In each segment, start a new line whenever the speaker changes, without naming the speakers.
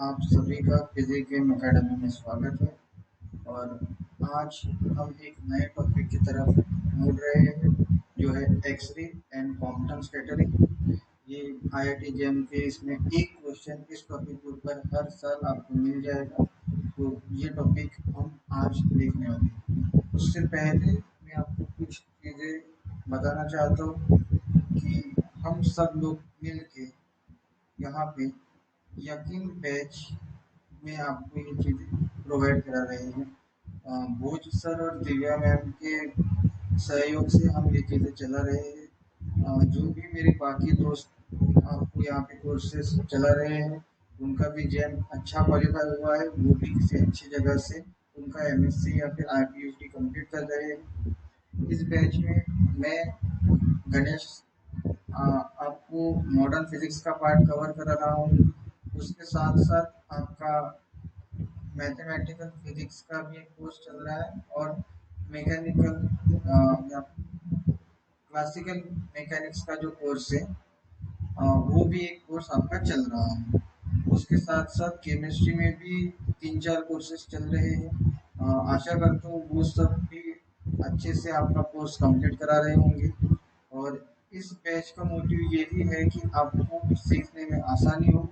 आप सभी का फिजिक्स गेम एकेडमी में स्वागत है। और आज हम एक नए टॉपिक की तरफ मुड़ रहे हैं जो है एक्सरे एंड क्वांटम स्कैटरिंग। ये आईआईटी जेएम के इसमें एक क्वेश्चन इस टॉपिक के ऊपर हर साल आपको मिल जाएगा। तो ये टॉपिक हम आज देखने वाले हैं। उससे पहले मैं आपको कुछ चीज़ें बताना चाहता हूँ कि हम सब लोग मिल के यहाँ पे यकीन बैच में आपको ये चीज़ें प्रोवाइड करा रहे हैं। भोज सर और दिव्या मैम के सहयोग से हम ये चीज़ें चला रहे हैं। जो भी मेरे बाकी दोस्त आपको यहाँ पे कोर्सेस चला रहे हैं उनका भी जैम अच्छा क्वालिफाई हुआ है, वो भी किसी अच्छी जगह से उनका एमएससी या फिर आईपीएचडी कंप्लीट कर रहे हैं। इस बैच में मैं गणेश आपको मॉडर्न फिजिक्स का पार्ट कवर करा रहा हूँ। उसके साथ साथ आपका मैथमेटिकल फिजिक्स का भी एक कोर्स चल रहा है और मैकेनिकल या क्लासिकल मैकेनिक्स का जो कोर्स है वो भी एक कोर्स आपका चल रहा है। उसके साथ साथ केमिस्ट्री में भी 3-4 कोर्सेज चल रहे हैं। आशा करता हूँ वो सब भी अच्छे से आपका कोर्स कंप्लीट करा रहे होंगे। और इस बैच का मोटिव ये भी है कि आपको सीखने में आसानी हो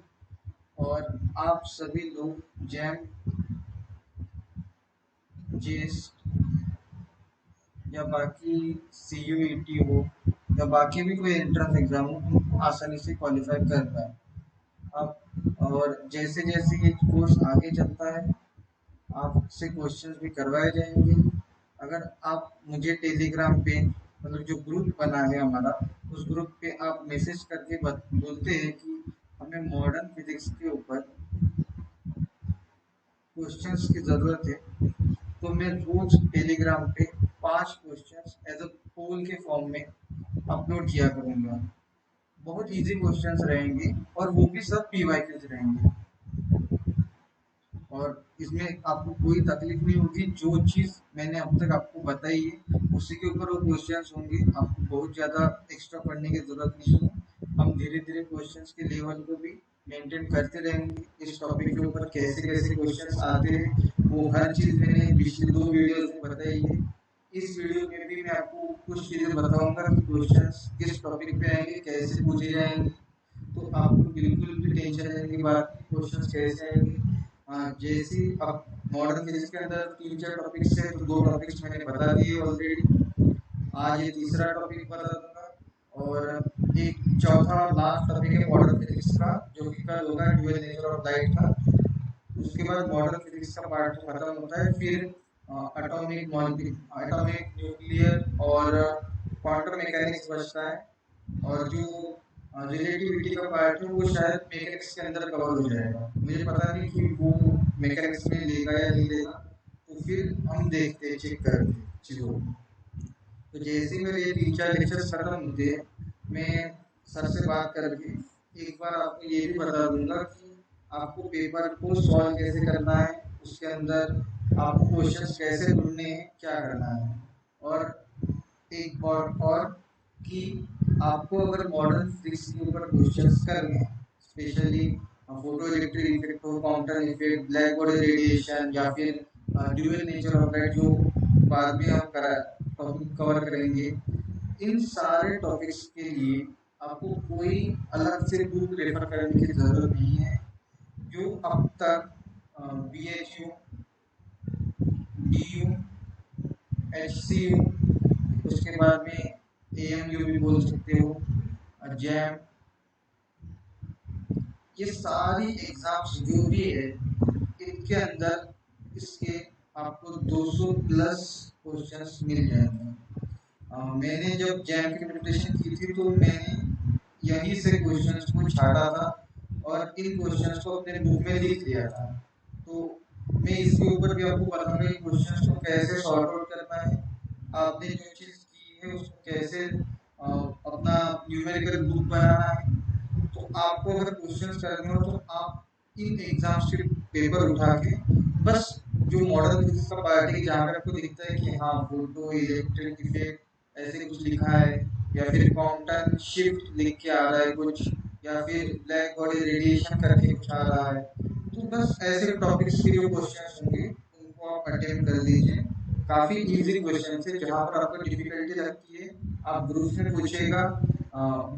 और आप सभी लोग जैम जेएस या बाकी सीयूईटी हो या बाकी भी कोई एंट्रेंस एग्जाम हो उनको आसानी से क्वालिफाई कर पाए आप। और जैसे जैसे ये कोर्स आगे चलता है आपसे क्वेश्चंस भी करवाए जाएंगे। अगर आप मुझे टेलीग्राम पे मतलब जो ग्रुप बना है हमारा उस ग्रुप पे आप मैसेज करके बोलते हैं कि हमें मॉडर्न फिजिक्स के ऊपर क्वेश्चंस की ज़रूरत है, तो मैं रोज टेलीग्राम पे 5 क्वेश्चंस एज अ पोल के फॉर्म में अपलोड किया करूँगा। बहुत इजी क्वेश्चंस रहेंगे और वो भी सब पीवाईक्यूज रहेंगे और इसमें आपको कोई तकलीफ नहीं होगी। जो चीज़ मैंने अब तक आपको बताई है उसी के ऊपर वो क्वेश्चंस होंगे। आपको बहुत ज़्यादा एक्स्ट्रा पढ़ने की ज़रूरत नहीं है। हम धीरे धीरे क्वेश्चंस के लेवल को भी मेंटेन करते रहेंगे। इस टॉपिक के ऊपर कैसे कैसे क्वेश्चंस आते हैं वो हर चीज़ मैंने पिछले 2 वीडियोस में बताई है। इस वीडियो में भी मैं आपको कुछ चीज़ें बताऊंगा कि क्वेश्चंस किस टॉपिक पे आएंगे, कैसे पूछे जाएंगे। तो आपको बिल्कुल भी टेंशन लेने की बात नहीं, क्वेश्चंस कैसे आएंगे। जैसे अब मॉडर्न फिजिक्स के अंदर 3-4 टॉपिक्स है तो 2 टॉपिक्स मैंने बता दिए ऑलरेडी। आज ये तीसरा टॉपिक बता दूंगा और एक चौथा और लास्ट टॉपिक है मॉडर्न फिजिक्स का जो कि कल होगा, ड्यूअल नेचर ऑफ लाइट का। उसके बाद मॉडर्न फिजिक्स का पार्ट खत्म होता है। फिर एटॉमिक न्यूक्लियर और क्वांटम मैकेनिक्स बचता है। और जो रिलेटिविटी का पार्ट है वो शायद मैकेनिक्स के अंदर कवर हो जाएगा। मुझे पता नहीं कि वो मैकेनिक्स में लेगा या नहीं लेगा, तो फिर हम देखते हैं, चेक करते हैं चीज़ों को। तो जैसे ही मेरे ये 3-4 लेक्चर्स खत्म होते हैं मैं सर से बात करके एक बार आपको ये भी बता दूंगा कि आपको पेपर को सॉल्व कैसे करना है, उसके अंदर आपको क्वेश्चंस कैसे ढूंढने हैं, क्या करना है। और एक बार और कि आपको अगर मॉडर्न फिजिक्स के ऊपर क्वेश्चंस करने हैं, स्पेशली फोटो इलेक्ट्रिक इफेक्ट हो, counter effect, black body radiation या फिर ड्यूअल नेचर ऑफ लाइट जो बाद में हम टॉपिक कवर करेंगे, इन सारे टॉपिक्स के लिए आपको कोई अलग से बुक रेफर करने की ज़रूरत नहीं है। जो अब तक B H U, D U, H C U, उसके बाद में ए एम यू भी बोल सकते हो, जैम, ये सारी एग्जाम्स जो भी है इनके अंदर इसके आपको 200 प्लस क्वेश्चंस मिल जाएंगे। मैंने जब जैम की प्रिपरेशन की थी तो मैंने यहीं से क्वेश्चंस को छाटा था और इन क्वेश्चंस को अपने बुक में लिख लिया था। तो मैं इसके ऊपर भी आपको बताऊंगा कि क्वेश्चंस को कैसे सॉर्ट आउट करना है, आपने जो चीज़ की है उसको कैसे अपना न्यूमेरिकल बुक बनाना है। तो आपको अगर क्वेश्चंस करने हो तो आप इन एग्जाम्स के पेपर उठा के बस जो मॉडर्न फिजिक्स का पार्ट है जहाँ पे आपको दिखता है कि हाँ फोटो इलेक्ट्रिक इफेक्ट ऐसे कुछ लिखा है या फिर क्वांटम शिफ्ट लिख के आ रहा है कुछ, या फिर ब्लैक बॉडी रेडिएशन करके कुछ आ रहा है, तो बस ऐसे टॉपिक्स के जो क्वेश्चंस होंगे उनको आप अटेम्प्ट कर लीजिए। काफ़ी इजी क्वेश्चन है, जहाँ पर आपको डिफिकल्टी लगती है आप ग्रुप में पूछेगा।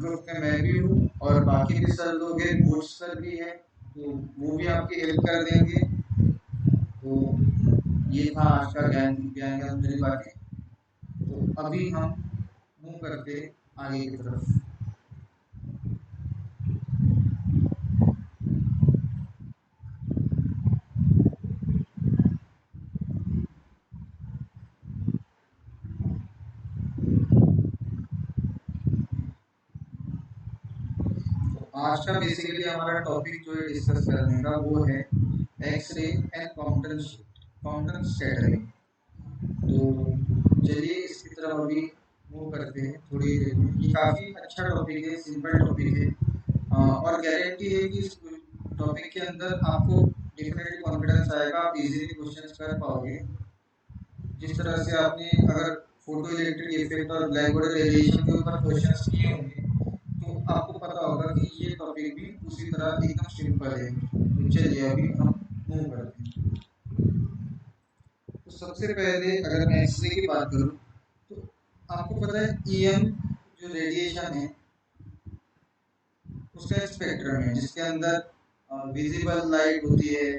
ग्रुप में मैं भी हूँ और बाकी भी सर लोग हैं, कोच सर भी हैं, तो वो भी आपकी हेल्प कर देंगे। तो ये था आज का ज्ञान ज्ञान ज्ञान मेरी बातें। तो अभी हम मूव करते आगे की तरफ। आज का बेसिकली हमारा टॉपिक जो है डिस्कस करने का वो है एक्सरे एंड काउंटर स्कैटरिंग। तो चलिए इसकी तरफ अभी मूव करते हैं थोड़ी देर में। ये काफ़ी अच्छा टॉपिक है, सिंपल टॉपिक है, और गारंटी है कि इस टॉपिक के अंदर आपको डेफिनेटली कॉन्फिडेंस आएगा, आप इजीली क्वेश्चंस कर पाओगे। जिस तरह से आपने अगर फोटो इलेक्ट्रिक इफेक्ट और ब्लैक बॉडी रेडिएशन के ऊपर क्वेश्चंस किए होंगे तो आपको पता होगा कि ये टॉपिक भी उसी तरह एकदम सिंपल है। तो चलिए अभी हम मूव करते हैं। तो सबसे पहले अगर मैं एक्सरे की बात करूं तो आपको पता है ईएम जो रेडिएशन है उसका एक स्पेक्ट्रम है जिसके अंदर विजिबल लाइट होती है,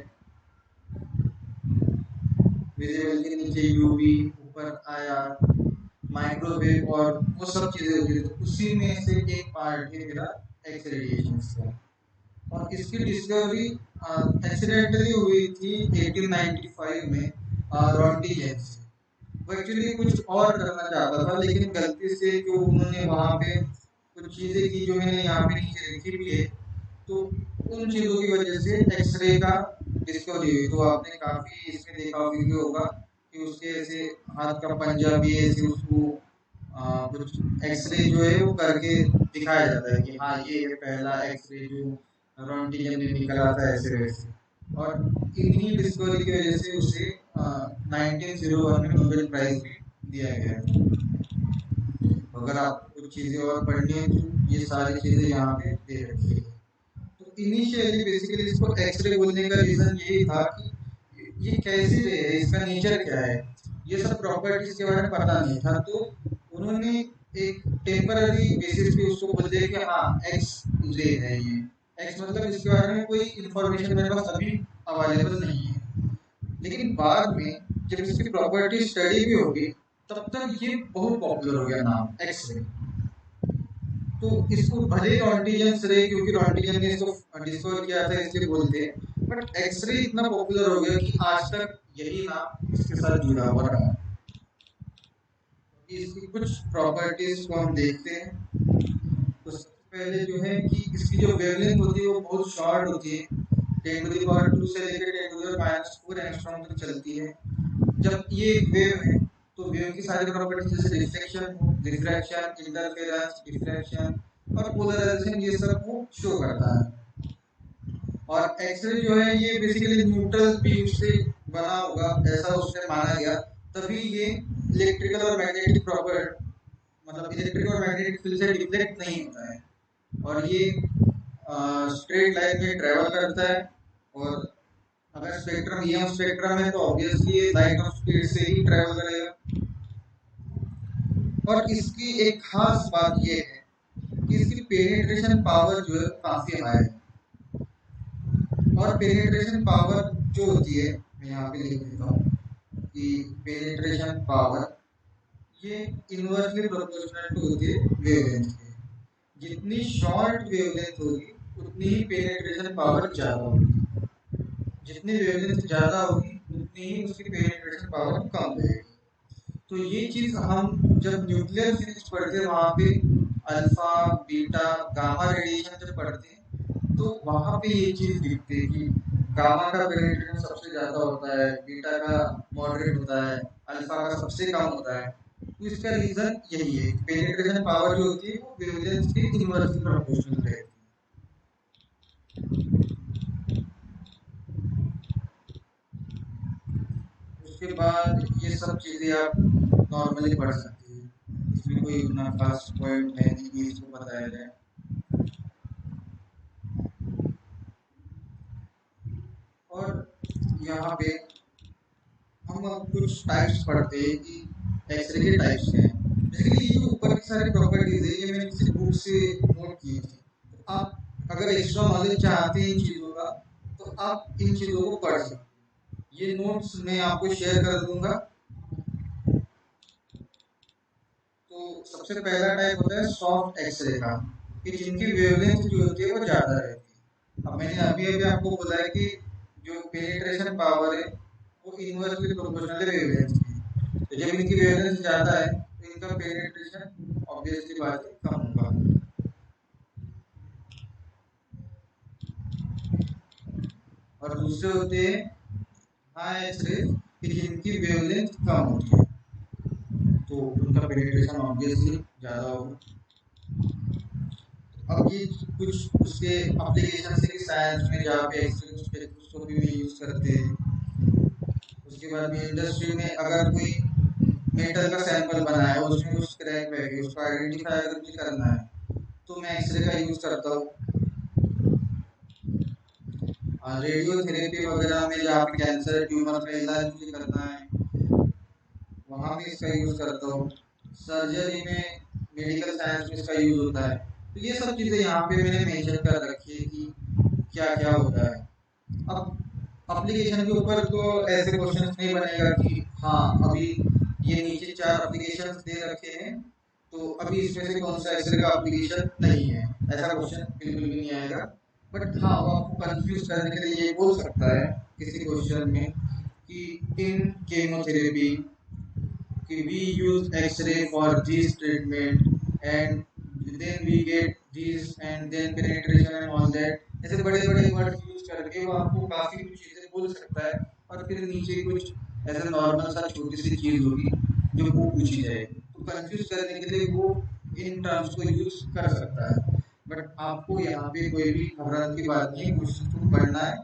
विजिबल के नीचे यूवी, ऊपर आईआर, माइक्रोवेव और वो सब चीजें होती है। तो उसी में से एक पार्ट है मेरा एक्स रेडिएशन का। और इसकी डिस्कवरी एक्सीडेंटली हुई थी 1895 में रॉन्टिजेन से। वो एक्चुअली कुछ और करना चाहता था लेकिन गलती से जो उन्होंने वहाँ पे कुछ चीजें की जो मैंने यहाँ पे नीचे लिखी भी है, तो उन चीजों की वजह से एक्सरे का डिस्कवरी हुई। तो आपने काफी इसमें देखा होगा कि उसके ऐसे हाथ का पंजा भी ऐसे उसको कुछ एक्सरे जो है वो करके दिखाया जाता है कि हाँ ये है पहला एक्सरे जो रॉन्टिजेन ने निकाला था ऐसे वैसे। और इन्हीं डिस्कवरी की वजह से उसे 1901 में नोबेल प्राइज भी दिया गया। अगर आपको कुछ चीज़ें और पढ़नी है तो ये सारी चीज़ें यहाँ पे दे रखी है। तो इनिशियली बेसिकली इसको एक्सरे बोलने का रीज़न यही था कि ये कैसे है, इसका नेचर क्या है, ये सब प्रॉपर्टीज के बारे में पता नहीं था। तो उन्होंने एक टेम्पररी बेसिस पे उसको बोल दिया कि हाँ एक्स रे है ये। एक्स मतलब इसके बारे में कोई इन्फॉर्मेशन मेरे पास अभी अवेलेबल नहीं है। लेकिन बाद में जब इसकी प्रॉपर्टी स्टडी भी होगी तब तक ये बहुत पॉपुलर हो गया नाम एक्सरे। तो इसको भले रॉन्टिजेंस रे, क्योंकि रॉन्टिजन ने इसको डिस्कवर किया था इसलिए बोलते हैं, बट एक्सरे इतना पॉपुलर हो गया कि आज तक यही नाम इसके साथ जुड़ा हुआ रहा। इसकी कुछ प्रॉपर्टीज को हम देखते हैं। तो सबसे पहले जो है कि इसकी जो वेवलेंथ होती है वो बहुत शॉर्ट होती है, 10⁻² से लेकर 10⁻⁴ एंगस्ट्रॉम तक चलती है। जब ये वेव है तो वेव की सारी प्रॉपर्टीज जैसे रिफ्लेक्शन, रिफ्रैक्शन, इंटरफेरेंस, डिफ्रैक्शन और पोलराइजेशन ये सब वो शो करता है। और एक्सरे जो है ये बेसिकली न्यूट्रल बीम से बना होगा ऐसा उसने माना गया, तभी ये इलेक्ट्रिकल और मैग्नेटिक प्रॉपर मतलब इलेक्ट्रिक और मैग्नेटिक फील्ड से डिफ्लेक्ट नहीं होता है और ये स्ट्रेट लाइन में ट्रेवल करता है। और अगर स्पेक्ट्रम ईएम स्पेक्ट्रम है तो ऑब्वियसली ये लाइट ऑफ स्पीड से ही ट्रेवल करेगा। और इसकी एक खास बात ये है कि इसकी पेनिट्रेशन पावर जो है काफी हाई है। और पेनिट्रेशन पावर जो होती है मैं यहाँ पे लिख देता हूँ कि पेनिट्रेशन पावर ये इनवर्सली प्रोपोर्शनल टू होती है वेवलेंथ के। जितनी शॉर्ट वेवलेंथ होगी उतनी ही पेनिट्रेशन पावर ज़्यादा होगी, जितनी वेवलेंथ ज़्यादा होगी उतनी ही उसकी पेनिट्रेशन पावर कम रहेगी। तो ये चीज़ हम जब न्यूक्लियर फिजिक्स पढ़ते हैं वहाँ पे अल्फा बीटा गामा रेडिएशन जब पढ़ते हैं तो वहाँ पे ये चीज़ दिखती है कि गामा का पेनिट्रेशन सबसे ज़्यादा होता है, बीटा का मॉडरेट होता है, अल्फा का सबसे कम होता है। तो इसका रीज़न यही है, पेनिट्रेशन पावर जो होती है वो वेवलेंथ के इनवर्सली प्रोपोर्शनल रहती है। उसके बाद ये सब चीज़ें आप नॉर्मली पढ़ सकते हैं, इसमें कोई इतना खास पॉइंट है नहीं कि इसको बताया जाए। और यहाँ पे हम अब कुछ टाइप्स पढ़ते हैं कि एक्सरे के टाइप्स क्या हैं। बेसिकली ये जो ऊपर की सारी प्रॉपर्टीज है ये मैंने किसी बुक से नोट की थी। तो आप अगर एक्स्ट्रा नॉलेज चाहते हैं इन चीज़ों का तो आप इन चीज़ों को पढ़ सकते हैं। ये नोट्स मैं आपको शेयर कर दूंगा। तो सबसे पहला टाइप होता है सॉफ्ट एक्सरे का, कि जिनकी वेवलेंथ जो होती है वो ज़्यादा रहती है। अब मैंने अभी अभी आपको बताया कि जो पेनिट्रेशन पावर है वो इनवर्सली प्रोपोर्शनल है वेवलेंथ की। तो जब इनकी वेवलेंथ ज़्यादा है तो इनका पेनिट्रेशन ऑब्वियसली बात है कम होगा। और दूसरे होते हैं हाई एक्सरे, कि जिनकी वेवलेंथ कम होती है तो उनका पेनिट्रेशन ऑब्वियसली ज़्यादा होगा। अब ये कुछ उसके एप्लीकेशन है कि साइंस में जहाँ पे एक्सरे स्पेक्ट्रोस्कोपी में यूज करते हैं। उसके बाद में इंडस्ट्री में अगर कोई मेटल का सैंपल बनाया है उसमें कुछ क्रैक रह गई उसको आइडेंटिफाई अगर मुझे करना है तो मैं एक्सरे का यूज करता हूँ। रेडियोथेरेपी वगैरह में जहाँ पे कैंसर ट्यूमर का इलाज मुझे करना है वहाँ भी इसका यूज करता हूँ। सर्जरी में मेडिकल साइंस में इसका यूज होता है। तो ये सब चीज़ें यहाँ पे मैंने मेंशन कर रखी है कि क्या क्या होता है। अब एप्लीकेशन के ऊपर तो ऐसे क्वेश्चन नहीं बनेगा कि हाँ अभी ये नीचे 4 एप्लीकेशन दे रखे हैं तो अभी इसमें से कौन सा एक्सरे का एप्लीकेशन नहीं है, ऐसा क्वेश्चन बिल्कुल भी नहीं आएगा। बट हाँ वो आपको कंफ्यूज करने के लिए ये बोल सकता है किसी क्वेश्चन में कि इन केमोथेरेपी कि we use X-ray for this treatment and then we get this and then penetration and all that। ऐसे बड़े बड़े वर्ड यूज करके वो आपको काफी कुछ चीजें बोल सकता है और फिर नीचे कुछ ऐसे नॉर्मल सा छोटी सी चीज होगी जो वो पूछी जाएगी। तो कंफ्यूज करने के लिए वो इन टर्म्स को यूज कर सकता है। बट आपको यहाँ पे कोई भी घबराने की बात नहीं है, क्वेश्चन को पढ़ना है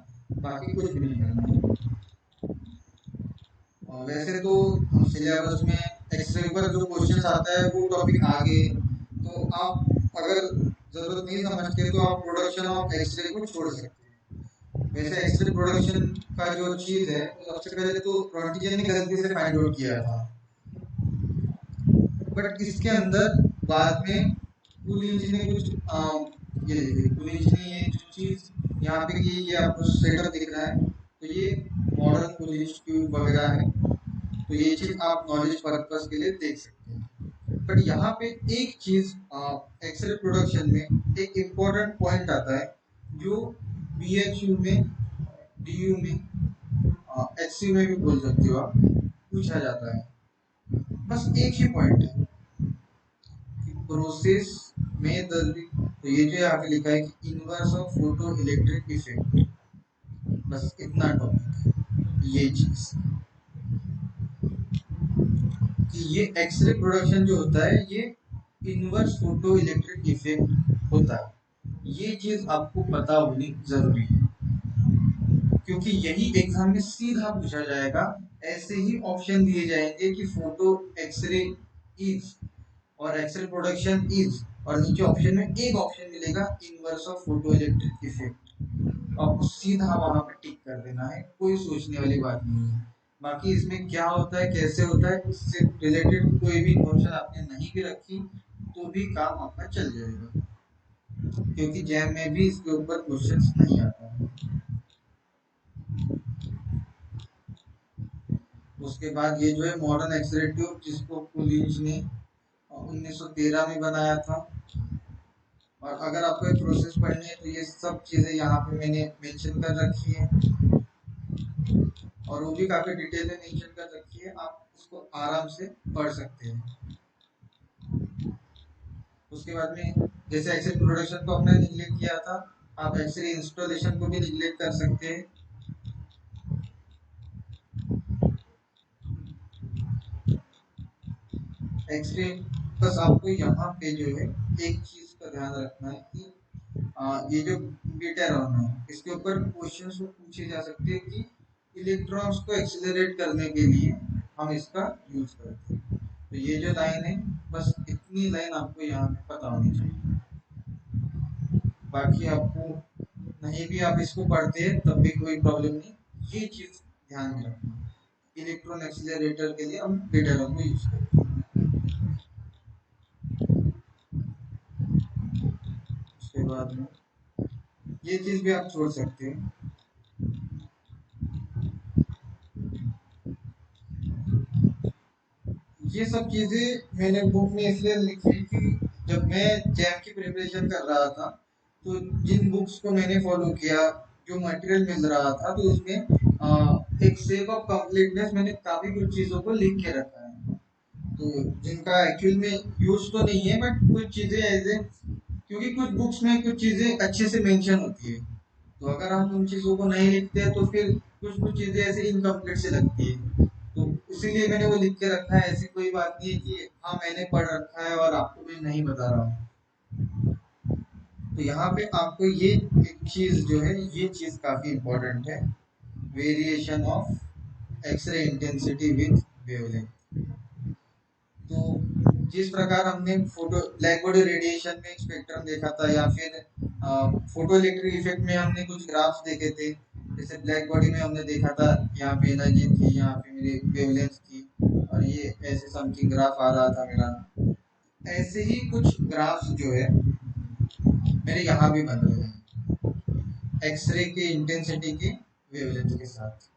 बाकी कुछ भी नहीं करना है। वैसे तो सिलेबस में एक्सरे पर जो क्वेश्चन आता है वो टॉपिक आगे, तो आप अगर जरूरत नहीं समझते तो आप प्रोडक्शन ऑफ एक्सरे को छोड़ सकते हैं। वैसे एक्सरे प्रोडक्शन का जो चीज है तो सबसे पहले तो रॉन्टिजन ने गलती से फाइंड आउट किया था, बट इसके अंदर बाद में कूलिंज ने कुछ ये देखिए कूलिंज ने ये जो चीज यहाँ पे की ये आपको सेटअप दिख रहा है तो ये मॉडर्न कूलिंज ट्यूब वगैरह है। तो ये चीज आप नॉलेज पर्पस के लिए देख सकते हैं। बट यहाँ पे एक चीज एक्सरे प्रोडक्शन में एक इम्पोर्टेंट पॉइंट आता है जो बीएचयू में डीयू में एचसी में भी बोल सकते हो आप, पूछा जाता है। बस एक ही पॉइंट है कि प्रोसेस में तो ये जो यहाँ पे लिखा है कि inverse of photo electric effect, बस इतना टॉपिक ये चीज कि ये एक्सरे प्रोडक्शन जो होता है ये इनवर्स फोटो इलेक्ट्रिक इफेक्ट होता है। ये चीज आपको पता होनी जरूरी है क्योंकि यही एग्जाम में सीधा पूछा जाएगा। ऐसे ही ऑप्शन दिए जाएंगे कि फोटो एक्सरे इज और एक्सरे प्रोडक्शन इज और नीचे ऑप्शन में एक ऑप्शन मिलेगा inverse of photo electric effect. आपको सीधा वहां पे टिक कर देना है, कोई सोचने वाली बात नहीं है। बाकी इसमें क्या होता है कैसे होता है इससे रिलेटेड कोई भी क्वेश्चन आपने नहीं भी रखी तो भी काम आपका चल जाएगा क्योंकि जैम में भी इसके ऊपर क्वेश्चंस नहीं आता है। उसके बाद ये जो है मॉडर्न एक्सरे ट्यूब जिसको कूलिंज ने 1913 में बनाया था। और अगर आपको एक प्रोसेस पढ़नी है तो ये सब चीज़ें यहाँ पे मैंने मेंशन कर रखी है और वो भी काफ़ी डिटेल में मेंशन कर रखी है, आप उसको आराम से पढ़ सकते हैं। उसके बाद में जैसे एक्सरे प्रोडक्शन को हमने निगलेक्ट किया था, आप एक्सरे इंस्टॉलेशन को भी निगलेक्ट कर सकते हैं। एक्सरे बस आपको यहाँ पे जो है एक चीज का ध्यान रखना है कि ये जो बीटेरॉन है इसके ऊपर क्वेश्चंस पूछे जा सकते हैं कि इलेक्ट्रॉन्स को एक्सेलरेट करने के लिए हम इसका यूज करते हैं। तो ये जो लाइन है बस इतनी लाइन आपको यहाँ पे पता होनी चाहिए। बाकी आपको नहीं भी आप इसको पढ़ते हैं तब भी कोई प्रॉब्लम नहीं, ये चीज ध्यान में रखना। इलेक्ट्रॉन एक्सीलरेटर के लिए हम डेटाटॉम को यूज करते हैं। उसके बाद में ये चीज भी आप छोड़ सकते हैं। ये सब चीजें मैंने बुक में इसलिए लिखी कि जब मैं जैम की प्रिपरेशन कर रहा था तो जिन बुक्स को मैंने फॉलो किया, जो मटेरियल मिल रहा था, तो उसमें एक सेक ऑफ कंप्लीटनेस मैंने काफी कुछ चीजों को लिख के रखा है, तो जिनका एक्चुअल में यूज तो नहीं है, बट कुछ चीजें ऐसे, क्योंकि कुछ बुक्स में कुछ चीजें अच्छे से मेंशन होती है, तो अगर हम उन चीजों को नहीं लिखते हैं तो फिर कुछ कुछ चीजें ऐसे इनकम्प्लीट से लगती है, तो इसीलिए मैंने वो लिख के रखा है। ऐसी कोई बात नहीं है कि हाँ मैंने पढ़ रखा है और आपको मैं नहीं बता रहा हूँ। तो यहाँ पे आपको ये एक चीज जो है, ये चीज काफी इम्पोर्टेंट है, variation of X-ray intensity with wavelength. तो जिस प्रकार हमने फोटो ब्लैक बॉडी रेडिएशन में स्पेक्ट्रम देखा था, या फिर फोटो इलेक्ट्रिक इफेक्ट में हमने कुछ ग्राफ्स देखे थे, जैसे ब्लैक बॉडी में हमने देखा था यहाँ पे एनर्जी थी, यहाँ पे मेरी वेवलेंथ थी, और ये ऐसे समथिंग ग्राफ आ रहा था मेरा, ऐसे ही कुछ ग्राफ्स जो है मेरे यहाँ भी बन रहे हैं एक्सरे के इंटेंसिटी के वेवलेंथ के साथ।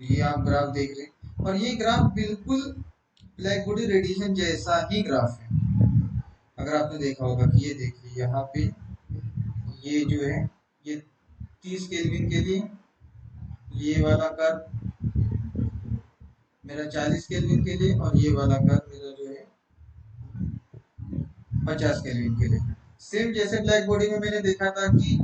ये आप ग्राफ देख रहे हैं, और ये ग्राफ बिल्कुल ब्लैक बॉडी रेडिएशन जैसा ही ग्राफ है। अगर आपने देखा होगा कि ये देखिए यहाँ पे, ये जो है ये 30 केल्विन के लिए, ये वाला कर्व मेरा 40 केल्विन के लिए, और ये वाला कर्व मेरा जो है 50 केल्विन के लिए। सेम जैसे ब्लैक बॉडी में मैंने देखा था कि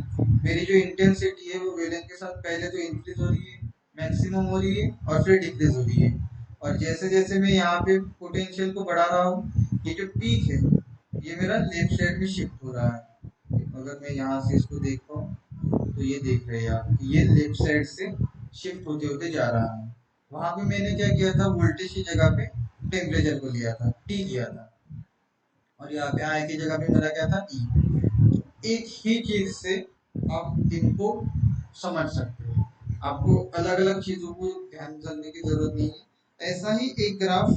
मेरी जो इंटेंसिटी है वो वेवलेंथ के साथ पहले तो इंक्रीज हो रही है, मैक्सिमम हो रही है, और फिर डिक्रीज हो रही है, और जैसे जैसे मैं यहाँ पे पोटेंशियल को बढ़ा रहा हूँ, ये जो पीक है ये मेरा लेफ्ट साइड में शिफ्ट हो रहा है। अगर मैं यहाँ से इसको देखता हूँ तो ये देख रहे हैं आप, ये लेफ्ट साइड से शिफ्ट होते होते जा रहा है। वहां पे मैंने क्या किया था, वोल्टेज की जगह पे टेम्परेचर को लिया था, टी लिया था, और यहाँ पे आई की जगह पे मेरा क्या था, ई। एक ही चीज से आप इनको समझ सकते हो, आपको अलग अलग चीजों को ध्यान रखने की जरूरत नहीं है। ऐसा ही एक ग्राफ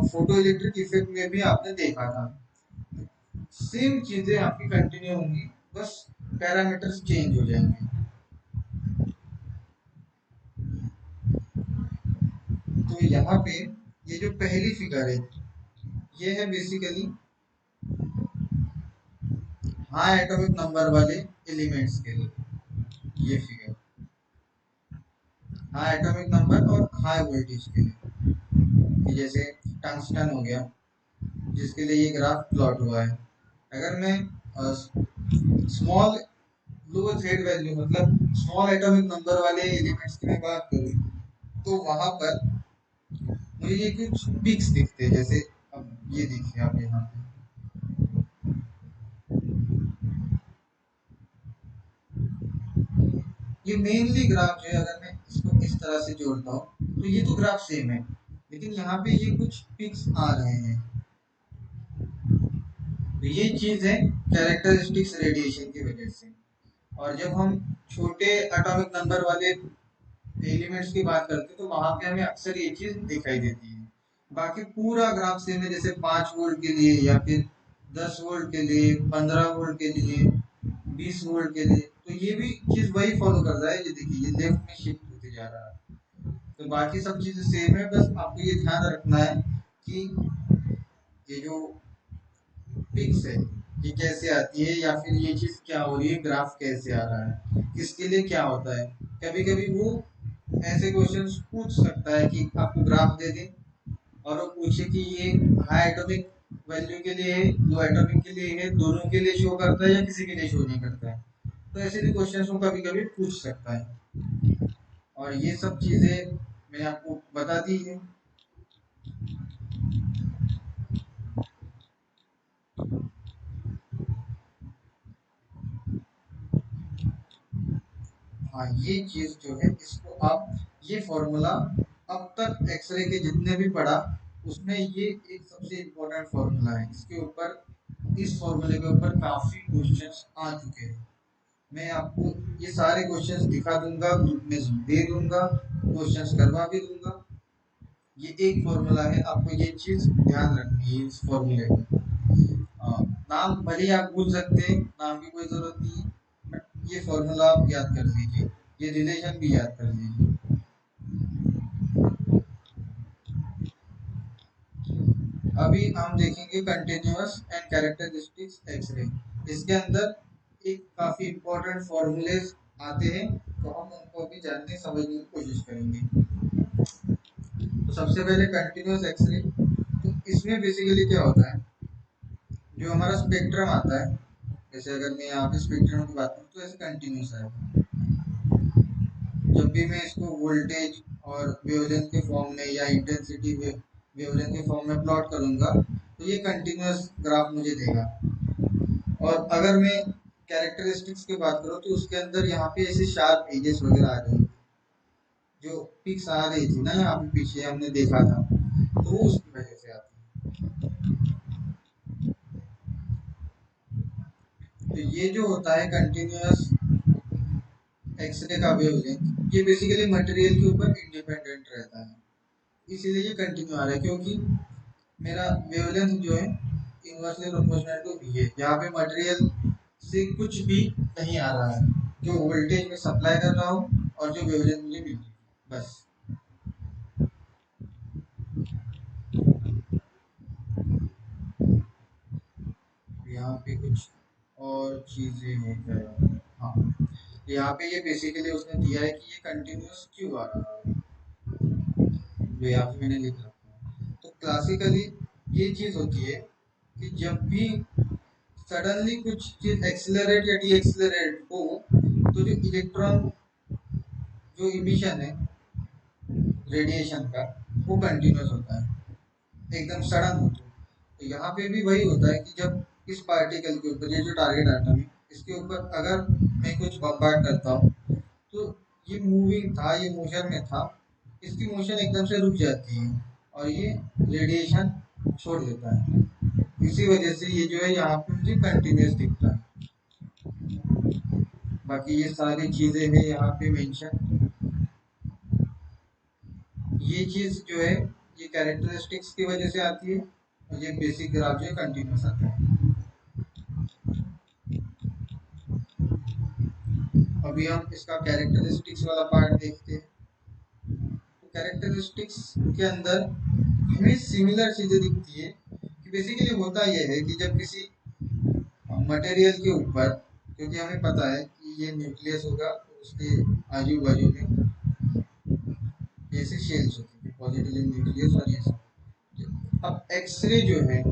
फोटो इलेक्ट्रिक इफेक्ट में भी आपने देखा था, सेम चीजें आपकी कंटिन्यू होंगी, बस पैरामीटर्स चेंज हो जाएंगे। तो यहाँ पे ये जो पहली फिगर है, ये है बेसिकली हाई एटॉमिक नंबर वाले एलिमेंट्स के लिए, ये फिगर हाई एटॉमिक नंबर और हाई वोल्टेज के लिए, कि जैसे टंगस्टन हो गया जिसके लिए ये ग्राफ प्लॉट हुआ है। अगर मैं स्मॉल लो जेड वैल्यू, मतलब स्मॉल एटॉमिक नंबर वाले एलिमेंट्स की मैं बात करूँ, तो वहां पर मुझे ये कुछ पिक्स दिखते हैं, जैसे अब ये देखिए आप यहाँ पे, ये मेनली ग्राफ जो है, अगर मैं इसको इस तरह से जोड़ता हूँ तो ये तो ग्राफ सेम है, लेकिन यहाँ पे ये कुछ पिक्स आ रहे हैं, तो ये चीज है कैरेक्टरिस्टिक्स रेडिएशन की वजह से। और जब हम छोटे एटॉमिक नंबर वाले एलिमेंट्स की बात करते हैं तो वहां पे हमें अक्सर ये चीज दिखाई देती है। बाकी पूरा ग्राफ सेम है, जैसे 5 वोल्ट के लिए, या फिर 10 वोल्ट के लिए, 15 वोल्ट के लिए, 20 वोल्ट के लिए, तो ये भी चीज वही फॉलो कर रहा है। ये देखिए ये लेफ्ट में शिफ्ट होते जा रहा है, तो बाकी सब चीजें सेम है, बस आपको ये ध्यान रखना है कि ये जो पिक्स है ये कैसे आती है, या फिर ये चीज क्या हो रही है, ग्राफ कैसे आ रहा है, इसके लिए क्या होता है। कभी कभी वो ऐसे क्वेश्चंस पूछ सकता है कि आपको ग्राफ दे दे और वो पूछे कि ये हाई एटॉमिक वैल्यू के लिए है, लो एटॉमिक के लिए है, दोनों के लिए शो करता है या किसी के लिए शो नहीं करता है, तो ऐसे भी क्वेश्चंस वो कभी कभी पूछ सकता है। और ये सब चीजें मैंने आपको बता दी है। हाँ, ये चीज जो है इसको आप, ये फॉर्मूला अब तक एक्सरे के जितने भी पढ़ा उसमें ये एक सबसे इम्पोर्टेंट फॉर्मूला है, इसके ऊपर, इस फॉर्मूले के ऊपर काफी क्वेश्चंस आ चुके हैं। मैं आपको ये सारे क्वेश्चंस दिखा दूंगा, ग्रुप में दे दूंगा, क्वेश्चंस करवा भी दूंगा। ये एक फॉर्मूला है, आपको ये चीज ध्यान रखनी है इस फॉर्मूले को। नाम भले ही आप भूल सकते हैं, नाम की कोई जरूरत नहीं है, बट ये फॉर्मूला आप याद कर लीजिए, ये रिलेशन भी याद कर लीजिए। अभी हम देखेंगे कंटिन्यूअस एंड कैरेक्टरिस्टिक्स एक्सरे। इसके अंदर एक काफी इंपॉर्टेंट फॉर्मूलेस आते हैं, तो हम उनको भी जानने समझने की कोशिश करेंगे। तो सबसे पहले कंटिन्यूअस एक्सरे, तो इसमें बेसिकली क्या होता है, जो हमारा स्पेक्ट्रम आता है, जैसे अगर मैं यहाँ पे स्पेक्ट्रम की बात करूँ तो ऐसे कंटिन्यूस है। जब भी मैं इसको वोल्टेज और वेवलेंथ के फॉर्म में या इंटेंसिटी वेवलेंथ के फॉर्म में प्लॉट करूंगा तो ये कंटिन्यूस ग्राफ मुझे देगा। और अगर मैं कैरेक्टरिस्टिक्स की बात करूँ तो उसके अंदर यहाँ पे ऐसे शार्प एजेस वगैरह आ जाएंगे, जो पिक्स आ रही थी ना यहाँ पे पीछे हमने देखा था, तो वो उसकी वजह से आती है। तो ये जो होता है कंटिन्यूस एक्सरे का वेवलेंथ, ये बेसिकली मटेरियल के ऊपर इंडिपेंडेंट रहता है, इसीलिए ये कंटिन्यू आ रहा है, क्योंकि मेरा वेवलेंथ जो है इनवर्सली प्रोपोर्शनल टू वी है। यहाँ पे मटेरियल से कुछ भी नहीं आ रहा है, जो वोल्टेज में सप्लाई कर रहा हूँ और जो वेवलेंथ मुझे मिल रही है, बस। यहाँ पे कुछ और चीजें हैं। हाँ, यहाँ पे ये बेसिकली उसने दिया है कि ये कंटिन्यूस क्यों आ रहा है, जो यहाँ पे मैंने लिख रखा है। तो क्लासिकली ये चीज होती है कि जब भी सडनली कुछ चीज एक्सेलरेट या डी एक्सेलरेट हो, तो जो इलेक्ट्रॉन जो इमिशन है रेडिएशन का, वो कंटिन्यूस होता है, एकदम सडन होता है। तो यहाँ पे भी वही होता है कि जब इस पार्टिकल के ऊपर, ये जो टारगेट एटम है, इसके ऊपर अगर मैं कुछ बम्बार्ड करता हूँ, तो ये मूविंग था, ये मोशन में था, इसकी मोशन एकदम से रुक जाती है और ये रेडिएशन छोड़ देता है। इसी वजह से ये जो है यहाँ पे मुझे कंटिन्यूस दिखता है। बाकी ये सारी चीजें हैं यहाँ पे मेंशन। ये चीज जो है ये कैरेक्टरिस्टिक्स की वजह से आती है, और ये बेसिक ग्राफ जो है कंटिन्यूस आता है। अभी हम इसका कैरेक्टरिस्टिक्स वाला पार्ट देखते हैं। तो कैरेक्टरिस्टिक्स के अंदर हमें सिमिलर चीजें दिखती है, कि बेसिकली होता यह है कि जब किसी मटेरियल के ऊपर, क्योंकि हमें पता है कि ये न्यूक्लियस होगा, उसके आजू बाजू में ऐसे शेल्स होती है, पॉजिटिव न्यूक्लियस और ये सब। अब एक्सरे जो है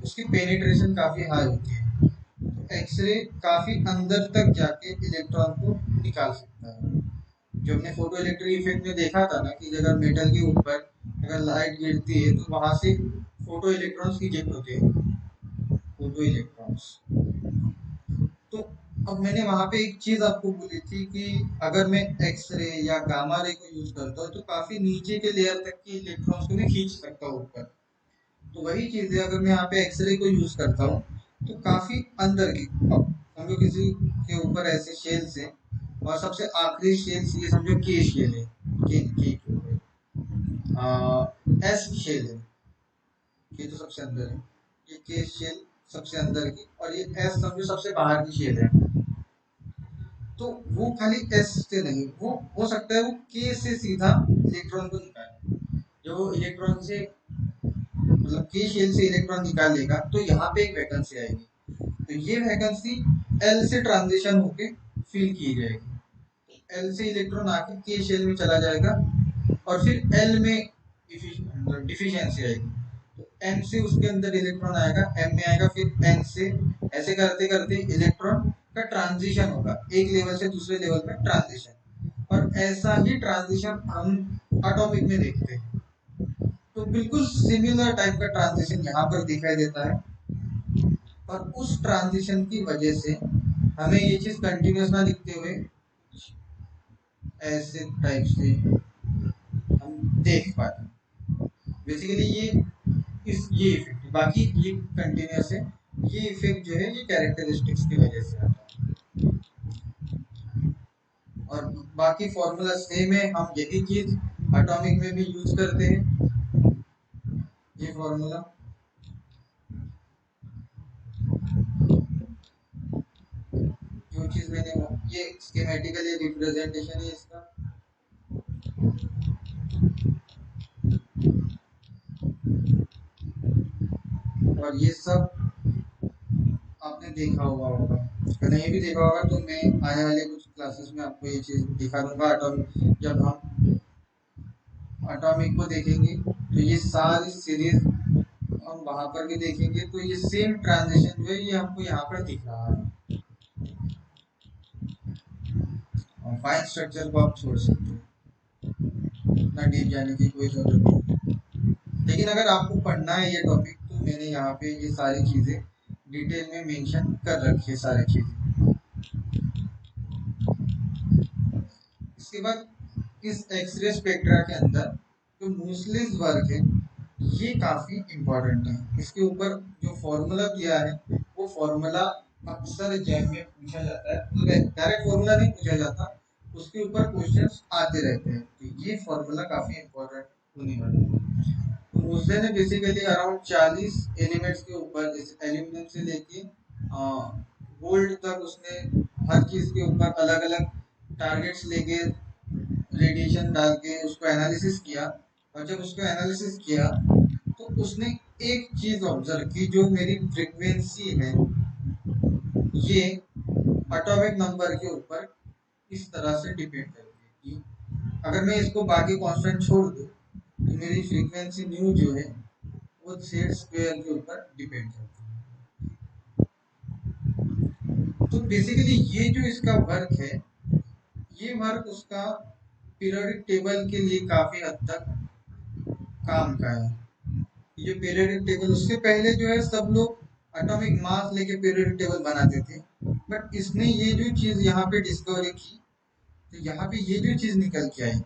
उसकी पेनिट्रेशन काफी हाई होती है, तो एक्सरे काफी अंदर तक जाके इलेक्ट्रॉन को निकाल सकता है। जो हमने फोटो इलेक्ट्रिक इफेक्ट में देखा था ना, कि अगर मेटल के ऊपर अगर लाइट गिरती है तो वहां से फोटो इलेक्ट्रॉन्स इजेक्ट होते हैं, फोटो इलेक्ट्रॉन्स। तो अब मैंने वहां पे एक चीज आपको बोली थी कि अगर मैं एक्सरे या गामा रे को यूज करता हूँ तो काफी नीचे के लेयर तक के इलेक्ट्रॉन्स को मैं खींच सकता हूँ ऊपर। तो वही चीज है, अगर मैं यहाँ पे एक्सरे को यूज करता हूँ तो काफी अंदर की, अब समझो किसी के ऊपर ऐसे शेल्स है, और सबसे आखिरी शेल्स ये समझो के शेल है, के एस शेल है, ये तो सबसे अंदर है, ये के शेल सबसे अंदर की, और ये एस समझो सबसे बाहर की शेल है। तो वो खाली एस से नहीं, वो हो सकता है वो के से सीधा इलेक्ट्रॉन को निकाले। जो इलेक्ट्रॉन से मतलब के शेल से इलेक्ट्रॉन निकाल लेगा तो यहाँ पे एक वैकेंसी आएगी, तो ये वैकेंसी एल से ट्रांजिशन होके फिल की जाएगी। एल से इलेक्ट्रॉन आके के शेल में चला जाएगा, और फिर एल में डिफिशियंसी आएगी, तो एम से उसके अंदर इलेक्ट्रॉन आएगा, एम में आएगा, फिर एन से, ऐसे करते करते इलेक्ट्रॉन का ट्रांजिशन होगा, एक लेवल से दूसरे लेवल में ट्रांजिशन। और ऐसा ही ट्रांजिशन हम एटॉमिक में देखते हैं। तो बिल्कुल सिमिलर टाइप का ट्रांजिशन यहाँ पर दिखाई देता है, और उस ट्रांजिशन की वजह से हमें ये चीज कंटिन्यूस ना दिखते हुए ऐसे टाइप से हम देख पाते हैं। बेसिकली ये इफेक्ट, बाकी ये कंटिन्यूस है, ये इफेक्ट जो है ये कैरेक्टरिस्टिक्स की वजह से आता है। और बाकी फॉर्मूला सेम है, हम यही चीज एटॉमिक में भी यूज करते हैं। ये फॉर्मूला जो चीज मैंने, ये स्कीमेटिकली रिप्रेजेंटेशन है इसका। और ये सब आपने देखा होगा, अगर नहीं भी देखा होगा तो मैं आने वाले कुछ क्लासेस में आपको ये चीज दिखा दूंगा। एटॉमिक, जब हम एटॉमिक को देखेंगे तो ये सारी सीरीज हम वहां पर भी देखेंगे, तो ये सेम ट्रांजिशन जो है ये हमको यहाँ पर दिख रहा है। और फाइन स्ट्रक्चर को आप छोड़ सकते हैं, इतना डीप जाने की कोई जरूरत नहीं। लेकिन अगर आपको पढ़ना है ये टॉपिक तो मैंने यहाँ पे ये सारी चीजें डिटेल में मेंशन कर रखी है, सारी चीजें। इसके बाद इस एक्सरे स्पेक्ट्रा के अंदर जो मूसलेस वर्क है ये काफी इम्पोर्टेंट है। इसके ऊपर जो फॉर्मूला दिया है वो फॉर्मूला अक्सर एग्जाम में पूछा जाता है, तो डायरेक्ट फॉर्मूला नहीं पूछा जाता, उसके ऊपर क्वेश्चंस आते रहते हैं। तो ये फॉर्मूला काफी इम्पोर्टेंट होने वाला है। तो मूसले ने बेसिकली अराउंड 40 एलिमेंट्स के ऊपर, जैसे एल्यूमिनियम से लेके गोल्ड तक, उसने हर चीज के ऊपर अलग अलग टारगेट्स लेके रेडिएशन डाल के उसको एनालिसिस किया। और जब उसको एनालिसिस किया तो उसने एक चीज ऑब्जर्व की, जो मेरी फ्रीक्वेंसी है ये एटॉमिक नंबर के ऊपर इस तरह से डिपेंड करती है कि अगर मैं इसको बाकी कांस्टेंट छोड़ दूं तो मेरी फ्रीक्वेंसी न्यू जो है वो जेड स्क्वायर के ऊपर डिपेंड करती है। तो बेसिकली ये जो इसका वर्क है, ये वर्क उसका पीरियोडिक टेबल के लिए काफी हद तक काम का है। ये पीरियोडिक टेबल, उससे पहले जो है सब लोग एटॉमिक मास लेके पीरियोडिक टेबल बनाते थे, बट इसने ये जो चीज यहाँ पे डिस्कवरी की, तो यहाँ पे ये जो चीज निकल के आई,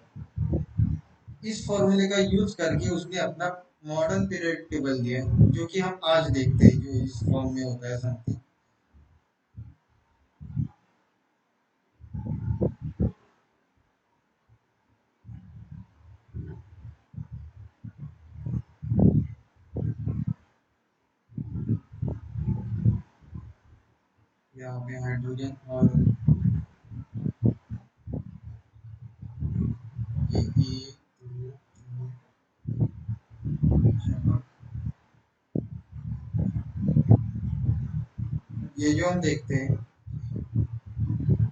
इस फॉर्मूले का यूज करके उसने अपना मॉडर्न पीरियोडिक टेबल दिया, जो कि हम आज देखते हैं, जो इस फॉर्म में होता है समथिंग। यहाँ पे हाइड्रोजन और ये ये जो हम देखते हैं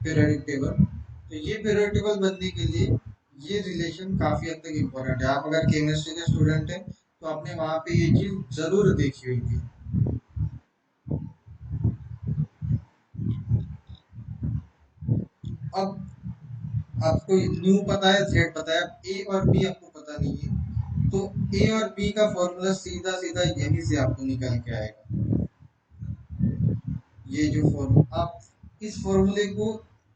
पीरियोडिक टेबल, तो ये पीरियोडिक टेबल बनने के लिए ये रिलेशन काफी हद तक इम्पोर्टेंट है। आप अगर केमिस्ट्री के स्टूडेंट हैं तो आपने वहां पे ये चीज जरूर देखी होगी। अब आपको न्यू पता है, जेड पता है, ए और बी आपको पता नहीं है, तो ए और बी का फॉर्मूला सीधा सीधा यहीं से आपको निकल के आएगा। ये जो फॉर्मूला, आप इस फॉर्मूले को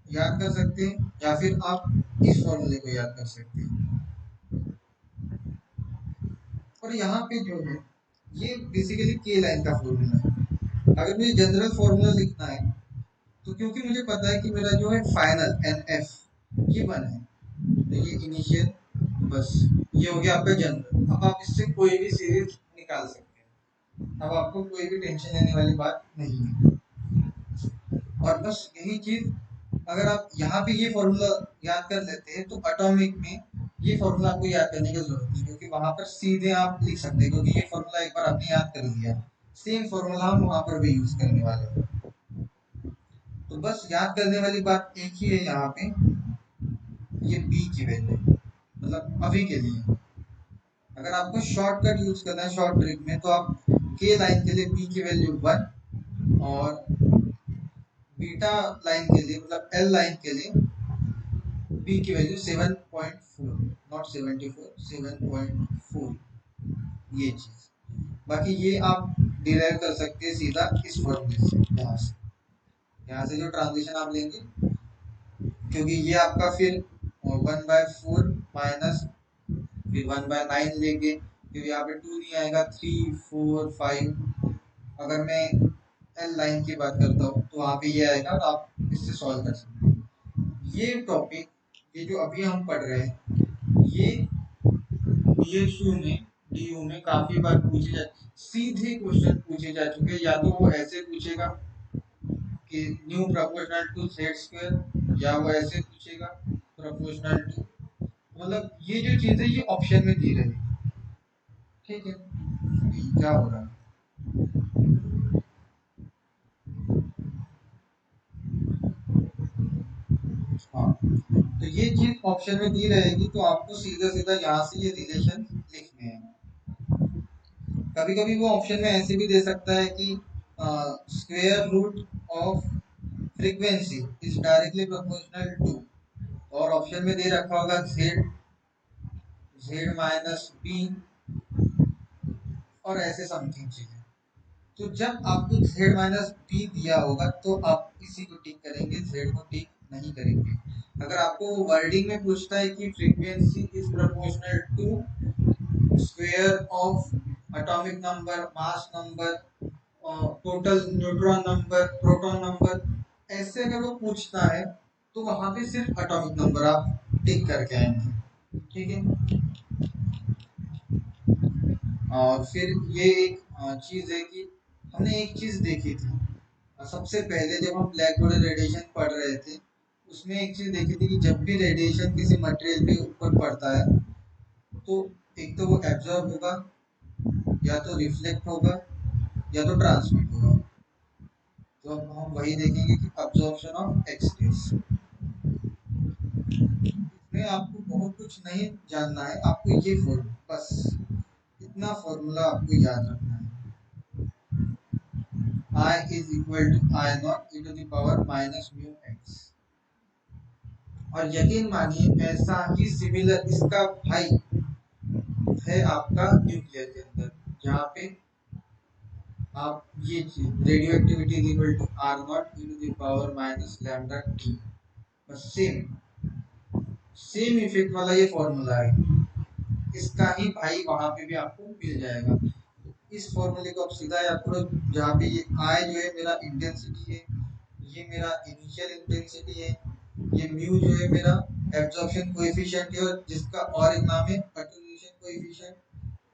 याद कर सकते हैं या फिर आप इस फॉर्मूले को याद कर सकते हैं। और यहाँ पे जो है ये बेसिकली के लाइन का फॉर्मूला है। अगर मुझे जनरल फॉर्मूला लिखना है तो क्योंकि मुझे पता है कि मेरा जो है फाइनल एन एफ ये वन है, तो ये इनिशियल, बस ये हो गया आपका जनरल। अब आप इससे कोई भी सीरीज निकाल सकते हैं, अब आपको कोई भी टेंशन लेने वाली बात नहीं है। और बस यही चीज अगर आप यहाँ पे ये फॉर्मूला याद कर लेते हैं तो एटॉमिक में ये फॉर्मूला आपको याद करने की जरूरत नहीं, क्योंकि वहां पर सीधे आप लिख सकते हैं, क्योंकि ये फॉर्मूला एक बार आपने याद कर लिया, सेम फॉर्मूला हम वहां पर भी यूज करने वाले हैं। तो बस याद करने वाली बात एक ही है यहाँ पे, ये बी की वैल्यू, मतलब अभी के लिए अगर आपको शॉर्टकट यूज करना है शॉर्ट ट्रिक में, तो आप के लाइन के लिए बी की वैल्यू 1 और बीटा लाइन के लिए, मतलब एल लाइन के लिए बी की वैल्यू 7.4, नॉट 74, 7.4, ये चीज। बाकी ये आप डिराइव कर सकते हैं सीधा इस फॉर्मूले से, यहाँ से जो ट्रांजिशन आप लेंगे, क्योंकि ये आपका फिर 1/4 माइनस फिर 1/9 लेंगे, फिर यहाँ पे 2 नहीं आएगा, 3 4 5। अगर मैं एल लाइन की बात करता हूँ तो वहाँ पे ये आएगा और आप इससे सॉल्व कर सकते हैं। ये टॉपिक, ये जो अभी हम पढ़ रहे हैं, ये बीएचयू में, डीयू में काफी बार पूछे जा, सीधे क्वेश्चन पूछे जा चुके हैं। या तो वो ऐसे पूछेगा कि nu proportional to Z square, या वो ऐसे पूछेगा प्रोपोर्शनल टू, मतलब ये जो चीज है ये ऑप्शन में दी रहेगी। ठीक है, क्या हो रहा है? हाँ, तो ये चीज ऑप्शन में दी रहेगी, तो आपको सीधा सीधा यहाँ से ये रिलेशन लिखने हैं। कभी कभी वो ऑप्शन में ऐसे भी दे सकता है कि square root of frequency is directly proportional to, और ऑप्शन में दे रखा होगा जेड, जेड माइनस बी, और ऐसे समथिंग चीजें। तो जब आपको जेड माइनस बी दिया होगा तो आप इसी को टिक करेंगे, जेड को टिक नहीं करेंगे। अगर आपको वर्डिंग में पूछता है कि frequency is proportional to square of atomic number, mass number, total neutron number, proton number, ऐसे अगर वो पूछता है तो वहां पे सिर्फ एटॉमिक नंबर आप टिक करके आएंगे। ठीक है, और फिर ये एक चीज है कि हमने एक चीज देखी थी सबसे पहले जब हम ब्लैक बॉडी रेडिएशन पढ़ रहे थे, उसमें एक चीज देखी थी कि जब भी रेडिएशन किसी मटेरियल के ऊपर पड़ता है तो एक तो वो एब्जॉर्ब होगा, या तो रिफ्लेक्ट होगा, या तो ट्रांसमिट होगा। तो अब हम वही देखेंगे कि अब्जॉर्प्शन ऑफ एक्स रेज, इसमें आपको बहुत कुछ नहीं जानना है, आपको ये फॉर्मूला बस, इतना फॉर्मूला आपको याद रखना है। I is equal to I naught e to the power minus mu x। और यकीन मानिए ऐसा ही सिमिलर इसका भाई है आपका न्यूक्लियर के अंदर, जहाँ पे आप ये चीज radioactivity is equal to R naught e to the power minus lambda t, बस सेम सेम इफेक्ट वाला ये फॉर्मूला है, इसका ही भाई वहां पे भी आपको मिल जाएगा। तो इस फॉर्मूले को आप सीधा याद करो, जहाँ पे ये आई जो है मेरा इंटेंसिटी है, ये मेरा इनिशियल इंटेंसिटी है, ये म्यू जो है मेरा एब्जॉर्प्शन कोएफिशिएंट है, और जिसका और एक नाम है अटेन्यूएशन कोएफिशिएंट,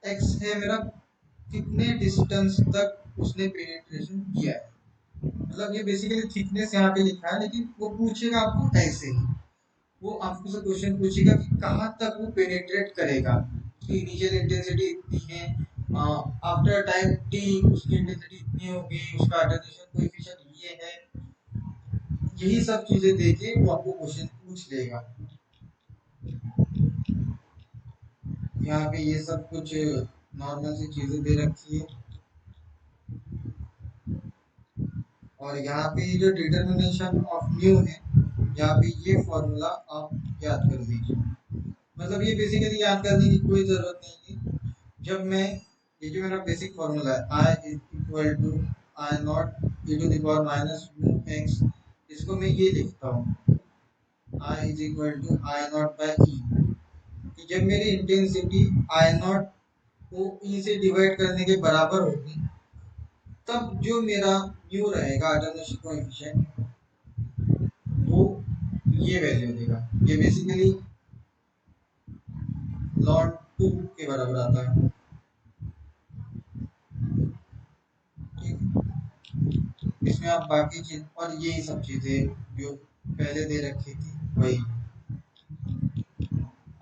एक्स है मेरा कितने डिस्टेंस तक उसने पेनिट्रेशन किया है। मतलब ये बेसिकली थिकनेस यहाँ पे लिखा है, लेकिन वो पूछेगा आपको ऐसे ही, वो आपको से क्वेश्चन पूछेगा कि कहाँ तक वो पेनिट्रेट करेगा, उसकी इनिशियल इंटेंसिटी इतनी है, आफ्टर टाइम टी उसकी इंटेंसिटी इतनी होगी, उसका अटेन्यूएशन कोएफिशिएंट ये है, यही सब चीजें देके वो आपको क्वेश्चन पूछ लेगा। यहाँ पे ये सब कुछ नॉर्मल सी चीजें दे रखी है, और यहाँ पे जो डिटर्मिनेशन ऑफ म्यू है, यहाँ पे ये फॉर्मूला आप याद कर लीजिए। मतलब ये बेसिकली याद करने की कोई जरूरत नहीं है। जब मैं, ये जो मेरा बेसिक फॉर्मूला है I is equal to I naught e to the power minus mu x, इसको मैं ये लिखता हूँ I is equal to I naught by e, कि जब मेरी इंटेंसिटी आई नॉट को ई से डिवाइड करने के बराबर होगी, तब जो मेरा म्यू रहेगा अटेन्यूएशन कोएफिशिएंट, वो ये वैल्यू देगा। ये बेसिकली लॉग 2 के बराबर आता है। ठीक है, इसमें आप बाकी चीज और यही सब चीजें जो पहले दे रखी थी वही,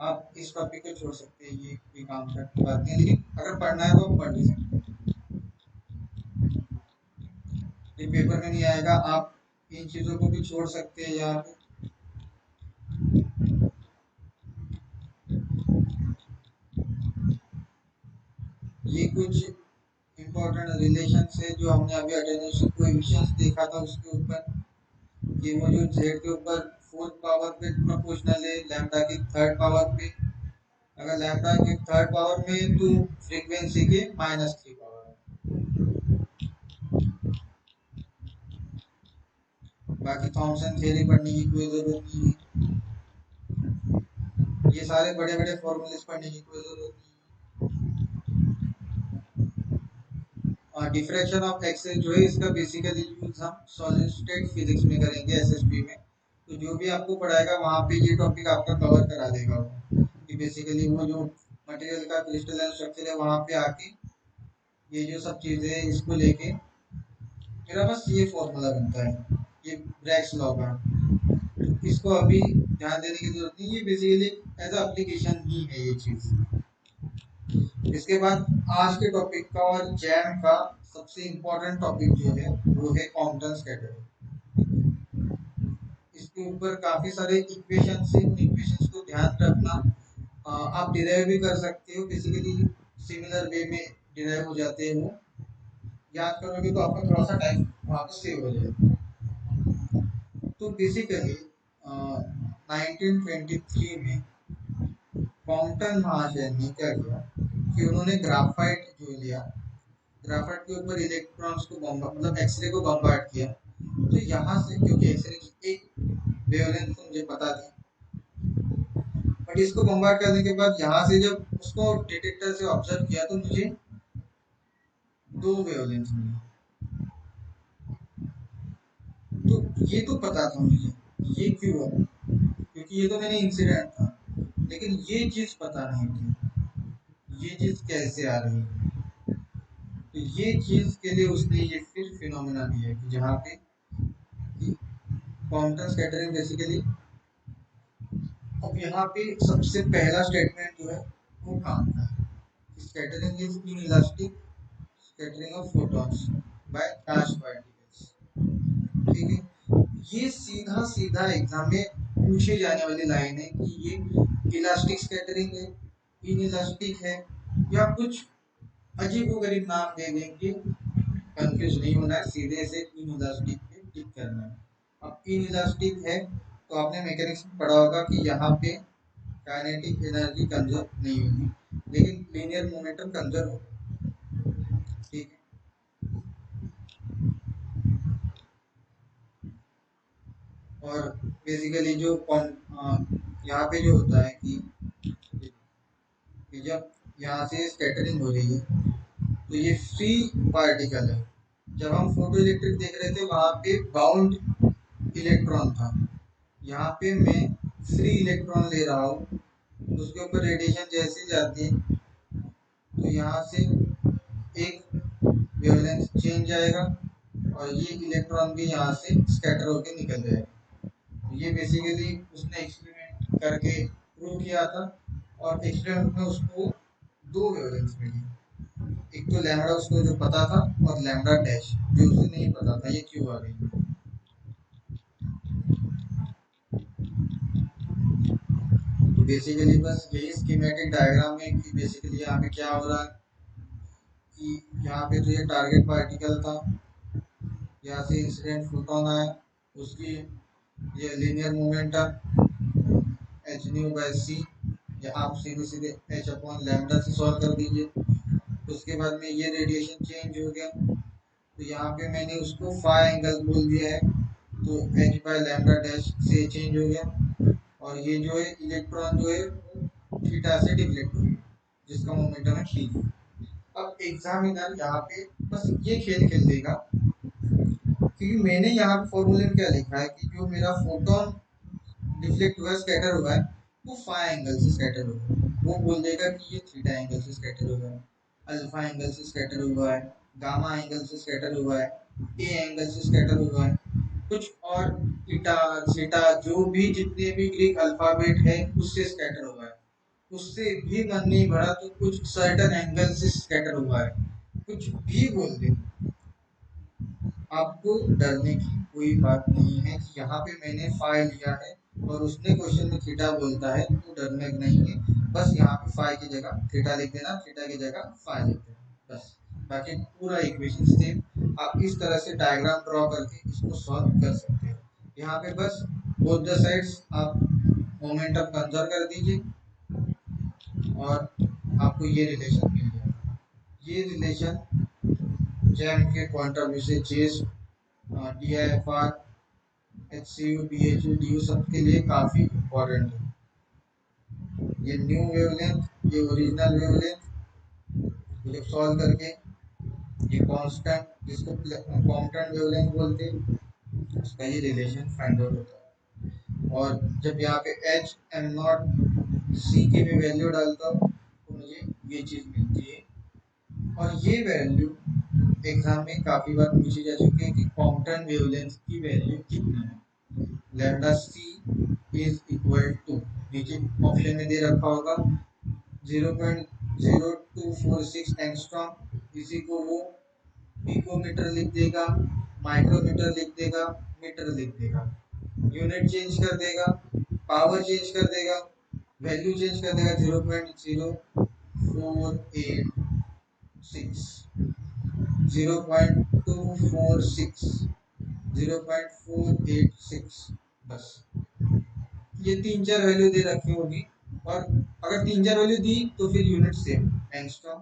आप इस टॉपिक को छोड़ सकते हैं, ये कोई काम की बात नहीं, लेकिन अगर पढ़ना है तो पढ़ नहीं सकते, ये पेपर में नहीं आएगा, आप इन चीजों को भी छोड़ सकते हैं यहाँ पे। ये कुछ इम्पोर्टेंट रिलेशन है जो हमने अभी अटेन्यूएशन कोएफिशिएंट्स देखा था उसके ऊपर, ये वो जो जेड के ऊपर फोर्थ पावर पे प्रोपोर्शनल है लैम्डा की थर्ड पावर पे, अगर लैम्डा की थर्ड पावर में तो फ्रीक्वेंसी के -3 पावर है। बाकी थॉमसन थ्योरी पढ़ने की कोई जरूरत नहीं है, ये सारे बड़े बड़े फॉर्मूलेस पढ़ने की कोई जरूरत नहीं है। डिफ्रैक्शन ऑफ एक्सेस जो है इसका बेसिकली यूज हम सॉलिड स्टेट फिजिक्स में करेंगे, एसएसपी में, तो जो भी आपको पढ़ाएगा वहाँ पे ये टॉपिक आपका कवर करा देगा वो, कि बेसिकली वो जो मटेरियल का क्रिस्टल स्ट्रक्चर है वहाँ पे आके ये जो सब चीज़ें हैं इसको लेके मेरा बस ये फॉर्मूला बनता है, ये ब्रैग्स लॉ का। तो इसको अभी ध्यान देने की जरूरत नहीं, ये बेसिकली एज एप्लीकेशन ही है ये चीज़। इसके बाद आज के टॉपिक का और जैम का सबसे इम्पोर्टेंट टॉपिक जो है वो है कॉम्पटन स्कैटरिंग। इसके ऊपर काफी सारे इक्वेशंस है, उन इक्वेशंस को ध्यान रखना। आप डिराइव भी कर सकते हो, बेसिकली सिमिलर वे में डिराइव हो जाते हैं वो, याद करोगे तो आपका थोड़ा सा टाइम वहाँ पर सेव हो जाएगा। तो बेसिकली 1923 में कॉम्पटन महाशय ने क्या किया कि उन्होंने ग्राफाइट जो लिया, ग्राफाइट के ऊपर इलेक्ट्रॉन्स को मतलब एक्सरे को बम्बार्ड किया। तो यहाँ से क्योंकि एक्सरे की एक वेवलेंथ तो मुझे पता थी, बट इसको बम्बार्ड करने के बाद यहाँ से जब उसको डिटेक्टर से ऑब्जर्व किया तो मुझे दो वेवलेंथ मिली। तो ये तो पता था मुझे, ये क्यों हुआ, क्योंकि ये तो मैंने इंसिडेंट था, लेकिन ये चीज पता नहीं थी ये चीज कैसे आ रही है। तो ये चीज के लिए उसने ये फिर फिनोमेना दिया है कि जहाँ पे क्वांटम स्कैटरिंग बेसिकली। अब यहाँ पे सबसे पहला स्टेटमेंट जो है वो काम का है, scattering is inelastic scattering of photons by charge particles. ठीक है, ये सीधा सीधा एग्जाम में पूछे जाने वाली लाइन है कि ये इलास्टिक स्कैटरिंग है, इनइलास्टिक है, या कुछ अजीबोगरीब नाम दे देंगे। कंफ्यूज नहीं होना है, सीधे से इनइलास्टिक पे टिक करना है। अब इनइलास्टिक है तो आपने मैकेनिक्स में पढ़ा होगा कि यहाँ पे काइनेटिक एनर्जी कंजर्व नहीं होगी, लेकिन लीनियर मोमेंटम कंजर्व होगा। ठीक है, और बेसिकली जो यहाँ पे जो होता है कि जब यहाँ से स्कैटरिंग हो रही है तो ये फ्री पार्टिकल है। जब हम फोटो इलेक्ट्रिक देख रहे थे वहां पे बाउंड इलेक्ट्रॉन था, यहाँ पे मैं फ्री इलेक्ट्रॉन ले रहा हूँ, उसके ऊपर रेडिएशन जैसे जाती है तो यहाँ से एक वेवलेंथ चेंज आएगा और ये इलेक्ट्रॉन भी यहाँ से स्कैटर होकर निकल जाएगा। ये बेसिकली उसने एक्सपेरिमेंट करके प्रूव किया था, और एक्सपेरिमेंट में उसको दो वेवलेंथ मिली, एक तो लैम्बडा उसको जो पता था और लैम्बडा डैश जो उसे नहीं पता था ये क्यों आ रही। तो बेसिकली बस यही स्कीमेटिक डायग्राम में कि बेसिकली यहाँ पे क्या हो रहा है कि यहाँ पे जो ये टारगेट पार्टिकल था, यहाँ से इंसिडेंट फोटोन आया, उसकी ये linear momentum h nu by c, या आप सीधे सीधे एच अपॉन लैम्बडा से सॉल्व कर दीजिए। उसके बाद में ये रेडिएशन चेंज हो गया, तो यहाँ पे मैंने उसको फाई एंगल बोल दिया है, तो एच बाय लैम्बडा डैश से चेंज हो गया, और ये जो है इलेक्ट्रॉन जो है थीटा से डिफ्लेक्ट हो गया, जिसका मोमेंटम है थी। अब एग्जामिनर यहाँ पे बस ये खेल खेल देगा, क्योंकि मैंने यहाँ पे फॉर्मूले में क्या लिखा है कि जो मेरा फोटोन डिफ्लेक्ट हुआ स्कैटर हुआ है वो फाई एंगल से स्कैटर हुआ है, वो बोल देगा कि ये थीटा एंगल से स्कैटर हुआ है, अल्फा एंगल से स्कैटर हुआ है, गामा एंगल से स्कैटर हुआ है, ए एंगल से स्कैटर हुआ है, कुछ और थीटा थीटा जो भी जितने भी ग्रीक अल्फाबेट है उससे स्कैटर हुआ है, उससे भी मन नहीं भरा तो कुछ सर्टन एंगल से स्कैटर हुआ है, कुछ भी बोल दे। आपको डरने की कोई बात नहीं है कि यहाँ पे मैंने फाई लिया है और उसने क्वेश्चन में थीटा बोलता है तो डरने नहीं है। बस यहाँ पे फाई की जगह थीटा लिख देना, थीटा की जगह फाई लिख देना, बस। बाकी पूरा इक्वेशन सेम, आप इस तरह से डायग्राम ड्रॉ करके इसको सॉल्व कर सकते हो। यहाँ पे बस बोथ द साइड्स आप मोमेंटम कंजर्व कर दीजिए और आपको ये रिलेशन मिल जाएगा। ये रिलेशन जैम के पॉइंट ऑफ व्यू से चेस D I F R H C U B H U D U सबके लिए काफ़ी इम्पोर्टेंट है। ये न्यू वेवलेंथ, ये ओरिजिनल वेवलेंथ जब सॉल्व करके ये कांस्टेंट जिसको कॉम्पटन वेवलेंथ बोलते हैं उसका ये रिलेशन फाइंड आउट होता है। और जब यहाँ पे एच एम नॉट सी की भी वैल्यू डालता हूँ तो मुझे ये चीज़ मिलती है। और ये वैल्यू एग्जाम में काफ़ी बार पूछी जा चुकी है कि क्वांटम वेवलेंथ की वैल्यू कितनी है। Lambda C is equal to, नीचे ऑप्शन में दे रखा होगा 0.0246 एंगस्ट्रॉम, इसी को वो पिकोमीटर लिख देगा, माइक्रोमीटर लिख देगा, मीटर लिख देगा, यूनिट चेंज कर देगा, पावर चेंज कर देगा, वैल्यू चेंज कर देगा 0.0486 0.246 0.486 बस। ये 3-4 वैल्यू दे रखी होगी और अगर 3-4 वैल्यू दी तो फिर unit same, angstrom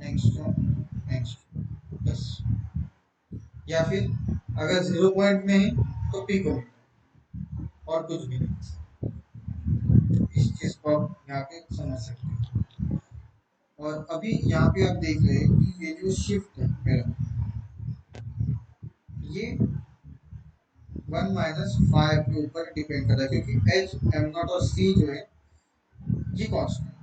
angstrom angstrom बस। या फिर अगर 0 पॉइंट में है तो पिकोमीटर और कुछ भी नहीं। इस चीज को आप यहाँ पे समझ सकते हैं। और अभी यहाँ पे आप देख रहे हैं कि ये जो शिफ्ट है मेरा, ये 1-5 के ऊपर डिपेंड कर रहा है, क्योंकि एच एम नॉट और सी जो है ये कांस्टेंट है।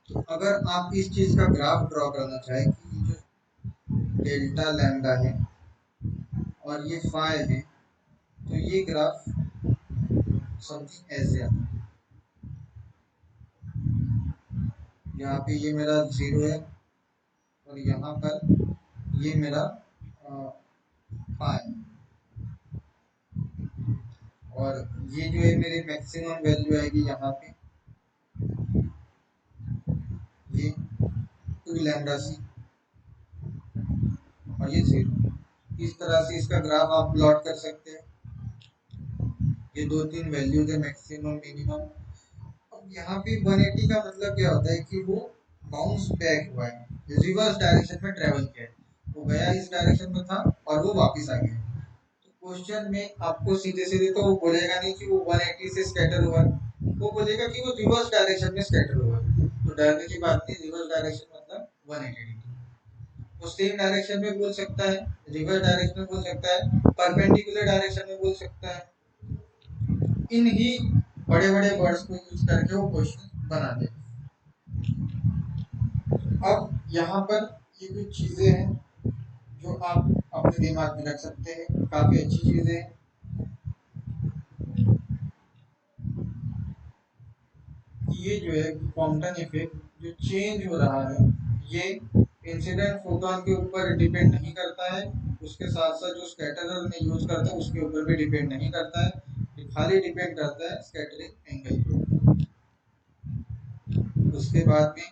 तो अगर आप इस चीज का ग्राफ ड्रॉ करना चाहें कि जो डेल्टा लैम्डा है और ये फाइव है, तो ये ग्राफ समथिंग ऐसे आता है। यहाँ पे ये मेरा 0 है और यहाँ पर ये मेरा 5, और ये जो है मेरी मैक्सिमम वैल्यू आएगी यहाँ पे, ये 2 लैम्डा सी और ये 0। इस तरह से इसका ग्राफ आप प्लॉट कर सकते हैं। ये 2-3 वैल्यूज है, मैक्सिमम मिनिमम। अब यहाँ पे 180 का मतलब क्या होता है कि वो बाउंस बैक हुआ है, रिवर्स डायरेक्शन में ट्रेवल किया है, वो गया इस डायरेक्शन में था और वो वापस आ गया। तो क्वेश्चन में आपको सीधे सीधे तो वो बोलेगा नहीं कि वो 180 से स्कैटर हुआ, वो बोलेगा कि वो रिवर्स डायरेक्शन में स्कैटर हुआ। तो डरने की बात नहीं, रिवर्स डायरेक्शन मतलब 180 डिग्री। वो सेम डायरेक्शन में बोल सकता है, रिवर्स डायरेक्शन में बोल सकता है, परपेंडिकुलर डायरेक्शन में बोल सकता है। इन ही बड़े बड़े वर्ड्स को यूज करके वो क्वेश्चन बना दे। अब यहाँ पर ये कुछ चीजें हैं जो आप अपने दिमाग में रख सकते हैं, काफी अच्छी चीजें हैं। ये जो है क्वांटम इफेक्ट जो चेंज हो रहा है, ये इंसिडेंट फोटोन के ऊपर डिपेंड नहीं करता है, उसके साथ साथ जो स्कैटरर में यूज करता है उसके ऊपर भी डिपेंड नहीं करता है, ये खाली डिपेंड करता है स्कैटरिंग एंगल के ऊपर। उसके बाद में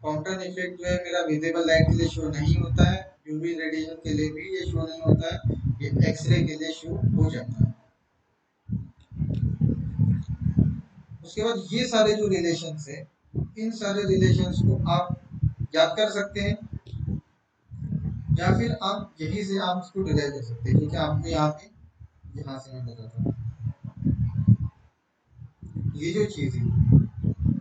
क्वांटम इफेक्ट जो है मेरा विजिबल लाइट के लिए शो नहीं होता है, यूवी रेडिएशन के लिए भी ये शो नहीं होता है, ये एक्सरे के लिए शो हो जाता है। उसके बाद ये सारे जो रिलेशंस है, इन सारे रिलेशंस को आप याद कर सकते हैं या फिर आप यही से आप इसको डिराइव कर सकते हैं, क्योंकि आपको यहाँ पे यहाँ से मैं बताता हूँ। ये जो चीज है,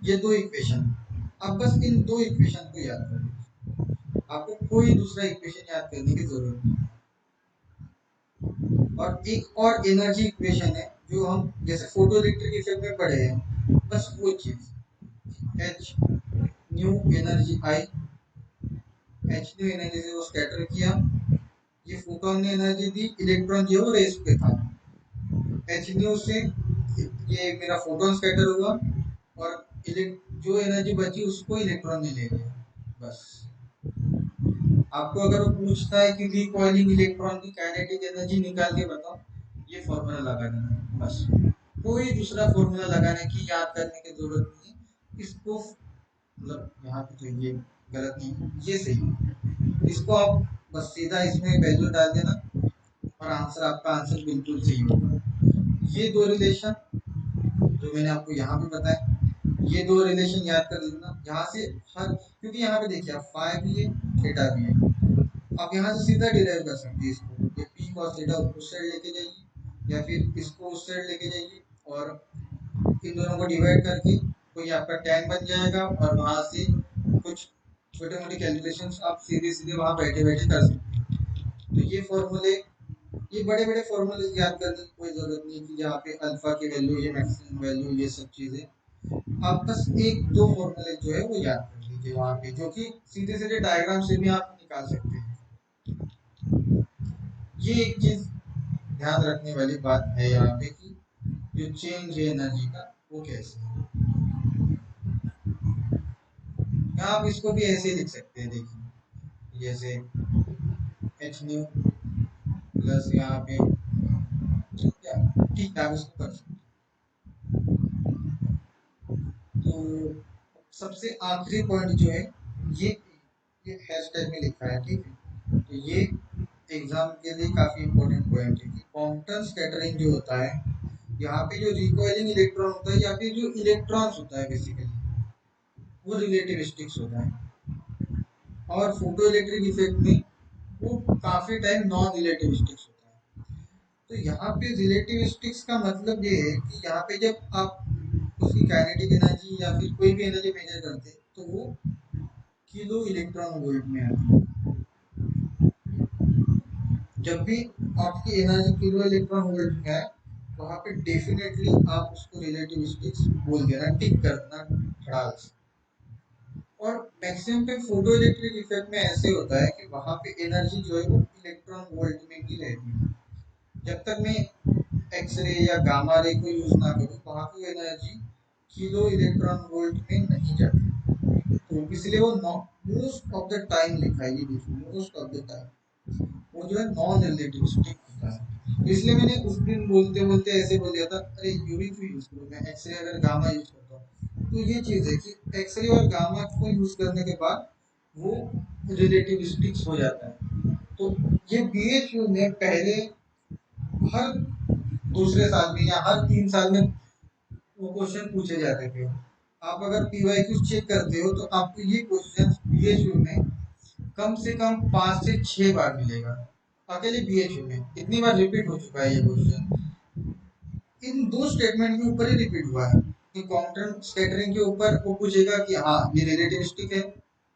ये 2 इक्वेशन, अब बस इन 2 इक्वेशन को याद कर लीजिए, आपको कोई दूसरा इक्वेशन याद करने की जरूरत नहीं। और एक और एनर्जी इक्वेशन है जो हम जैसे फोटो इलेक्ट्रिक इफेक्ट में पढ़े हैं, बस वो चीज एच न्यू एनर्जी आई, एच न्यू एनर्जी से वो स्कैटर किया, ये फोटोन ने एनर्जी दी, इलेक्ट्रॉन जो रेस पे था, एच न्यू से ये मेरा फोटोन स्कैटर हुआ और जो एनर्जी बची उसको इलेक्ट्रॉन ने ले लिया। बस आपको अगर वो पूछता है कि रिकॉइलिंग इलेक्ट्रॉन की काइनेटिक एनर्जी निकाल के बताओ, ये फॉर्मूला लगा देना है बस, कोई दूसरा फॉर्मूला लगाने की याद करने की जरूरत नहीं है। इसको मतलब यहाँ पे तो ये गलत नहीं, ये सही, इसको आप बस सीधा इसमें वैल्यू डाल देना और आंसर आपका आंसर बिल्कुल सही होगा। ये 2 रिलेशन जो मैंने आपको यहाँ पे बताया, ये 2 रिलेशन याद कर लेना यहाँ से हर, क्योंकि यहाँ पे देखिए आप फाई भी है थीटा भी है, आप यहाँ से सीधा डिराइव कर सकते हैं इसको, ये पी कॉस थीटा उस साइड लेके जाइए या फिर इसको उस साइड लेके जाइए और इन दोनों को डिवाइड करके कोई आपका टैन बन जाएगा और वहां से कुछ छोटे मोटे कैलकुलेशंस आप सीधे सीधे वहां बैठे बैठे कर सकते हैं। तो ये फॉर्मूले ये बड़े बड़े फॉर्मूले याद करने की कोई जरूरत नहीं कि यहाँ पे अल्फा की वैल्यू, ये मैक्सिमम वैल्यू, ये सब चीजें। आप बस एक दो फॉर्मूले जो है वो याद कर लीजिए वहाँ पे, जो कि सीधे सीधे डायग्राम से भी आप निकाल सकते हैं। ये एक चीज ध्यान रखने वाली बात है यहाँ पे कि जो चेंज है एनर्जी का वो कैसे है। यहाँ आप इसको भी ऐसे ही लिख सकते हैं, देखिए जैसे एच न्यू प्लस यहाँ पे, क्या ठीक है, आप इसको कर सकते हैं। तो सबसे आखिरी पॉइंट जो है, ये ये हैशटैग में लिखा है, ठीक है। तो ये एग्जाम के लिए काफी इंपॉर्टेंट पॉइंट है कि क्वांटम स्कैटरिंग जो होता है, यहाँ पे जो रिकॉइलिंग इलेक्ट्रॉन होता है या फिर जो इलेक्ट्रॉन्स होता है बेसिकली, वो रिलेटिविस्टिक्स होता है। और फोटो इलेक्ट्रिक इफेक्ट में वो काफी टाइम नॉन रिलेटिविस्टिक्स होता है। तो यहाँ पे रिलेटिविस्टिक्स का मतलब ये है कि यहाँ पे जब आप उसकी काइनेटिक एनर्जी या फिर कोई भी एनर्जी मेजर करते हैं तो वो किलो इलेक्ट्रॉन वोल्ट में आती है। जब भी आपकी एनर्जी किलो इलेक्ट्रॉन वोल्ट में आए, वहाँ पे डेफिनेटली आप उसको रिलेटिविस्टिक्स बोल देना, टिक करना खड़ा से। और मैक्सिमम पे फोटो इलेक्ट्रिक इफेक्ट में ऐसे होता है कि वहाँ पे एनर्जी जो है वो इलेक्ट्रॉन वोल्ट में ही रहती है। जब तक मैं एक्सरे या गामा रे को यूज ना करूँ, वहाँ की एनर्जी किलो इलेक्ट्रॉन वोल्ट में नहीं जाती। तो इसलिए वो मोस्ट ऑफ द टाइम लिखा है, ये देखिए मोस्ट ऑफ द टाइम वो जो है नॉन रिलेटिविस्टिक होता है। इसलिए मैंने उस दिन बोलते बोलते ऐसे बोल दिया था, अरे यूवी क्यों यूज करूँ, मैं एक्सरे अगर गामा यूज करता हूँ। तो ये चीज है कि एक्सरे और गामा को यूज करने के बाद वो रिलेटिविस्टिक्स हो जाता है। तो ये बीएचयू में पहले हर दूसरे साल में या हर 3 साल में वो क्वेश्चन पूछे जाते थे। आप अगर पीवाईक्यू चेक करते हो तो आपको ये क्वेश्चन बीएचयू में कम से कम 5 से 6 बार मिलेगा। अकेले बीएचयू में इतनी बार रिपीट हो चुका है ये क्वेश्चन। इन दो स्टेटमेंट के ऊपर ही रिपीट हुआ है कि क्वांटम स्कैटरिंग के ऊपर वो पूछेगा कि हाँ ये रिलेटिविस्टिक है,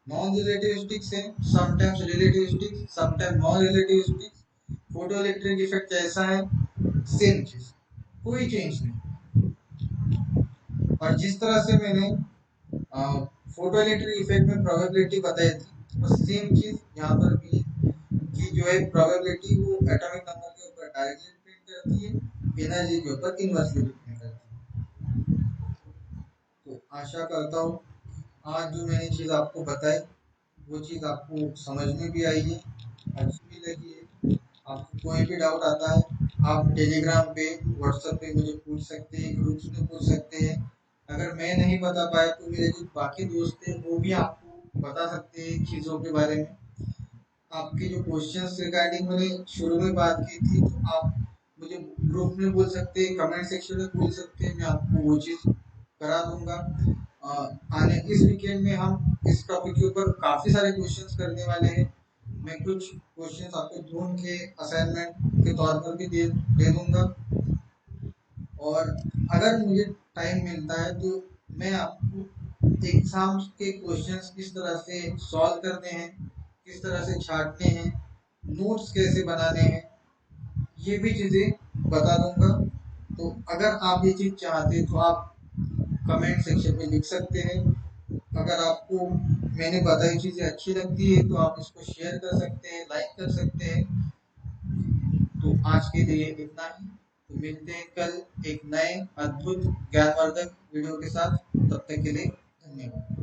नॉन रिलेटिविस्टिक है, sometimes relativistic, sometime non relativistic, photo electric effect कैसा है, सेम चीज, कोई चेंज नहीं। और जिस तरह से मैंने फोटो इलेक्ट्रिक इफेक्ट में प्रोबेबिलिटी बताई थी, बस सेम चीज यहाँ पर भी कि जो है प्रोबेबिलिटी वो एटॉमिक नंबर के ऊपर डायरेक्टली डिपेंड करती है, एनर्जी के ऊपर इनवर्सली डिपेंड करती है। तो आशा करता हूँ आज जो मैंने चीज़ आपको बताई वो चीज़ आपको समझ में भी आई है, अच्छी भी लगी है। आपको कोई भी डाउट आता है, आप टेलीग्राम पे, व्हाट्सएप पे मुझे पूछ सकते हैं, ग्रुप्स में पूछ सकते हैं। अगर मैं नहीं बता पाया तो मेरे जो बाकी दोस्त हैं वो भी आपको बता सकते हैं चीज़ों के बारे में। आपके जो क्वेश्चंस रिगार्डिंग मैंने शुरू में बात की थी, तो आप मुझे ग्रुप में बोल सकते हैं, कमेंट सेक्शन में बोल सकते हैं, मैं आपको वो चीज़ करा दूंगा। आने इस वीकेंड में हम इस टॉपिक के ऊपर काफ़ी सारे क्वेश्चंस करने वाले हैं। मैं कुछ क्वेश्चंस आपको ढूंढ के असाइनमेंट के तौर पर भी दे दूंगा। और अगर मुझे टाइम मिलता है तो मैं आपको एग्जाम्स के क्वेश्चंस किस तरह से सॉल्व करने हैं, किस तरह से छाटने हैं, नोट्स कैसे बनाने हैं, ये भी चीज़ें बता दूंगा। तो अगर आप ये चीज़ चाहते हैं तो आप कमेंट सेक्शन में लिख सकते हैं। अगर आपको मैंने बताई चीज़ें अच्छी लगती है तो आप इसको शेयर कर सकते हैं, लाइक कर सकते हैं। तो आज के लिए इतना ही। तो मिलते हैं कल एक नए अद्भुत ज्ञानवर्धक वीडियो के साथ। तब तक के लिए धन्यवाद।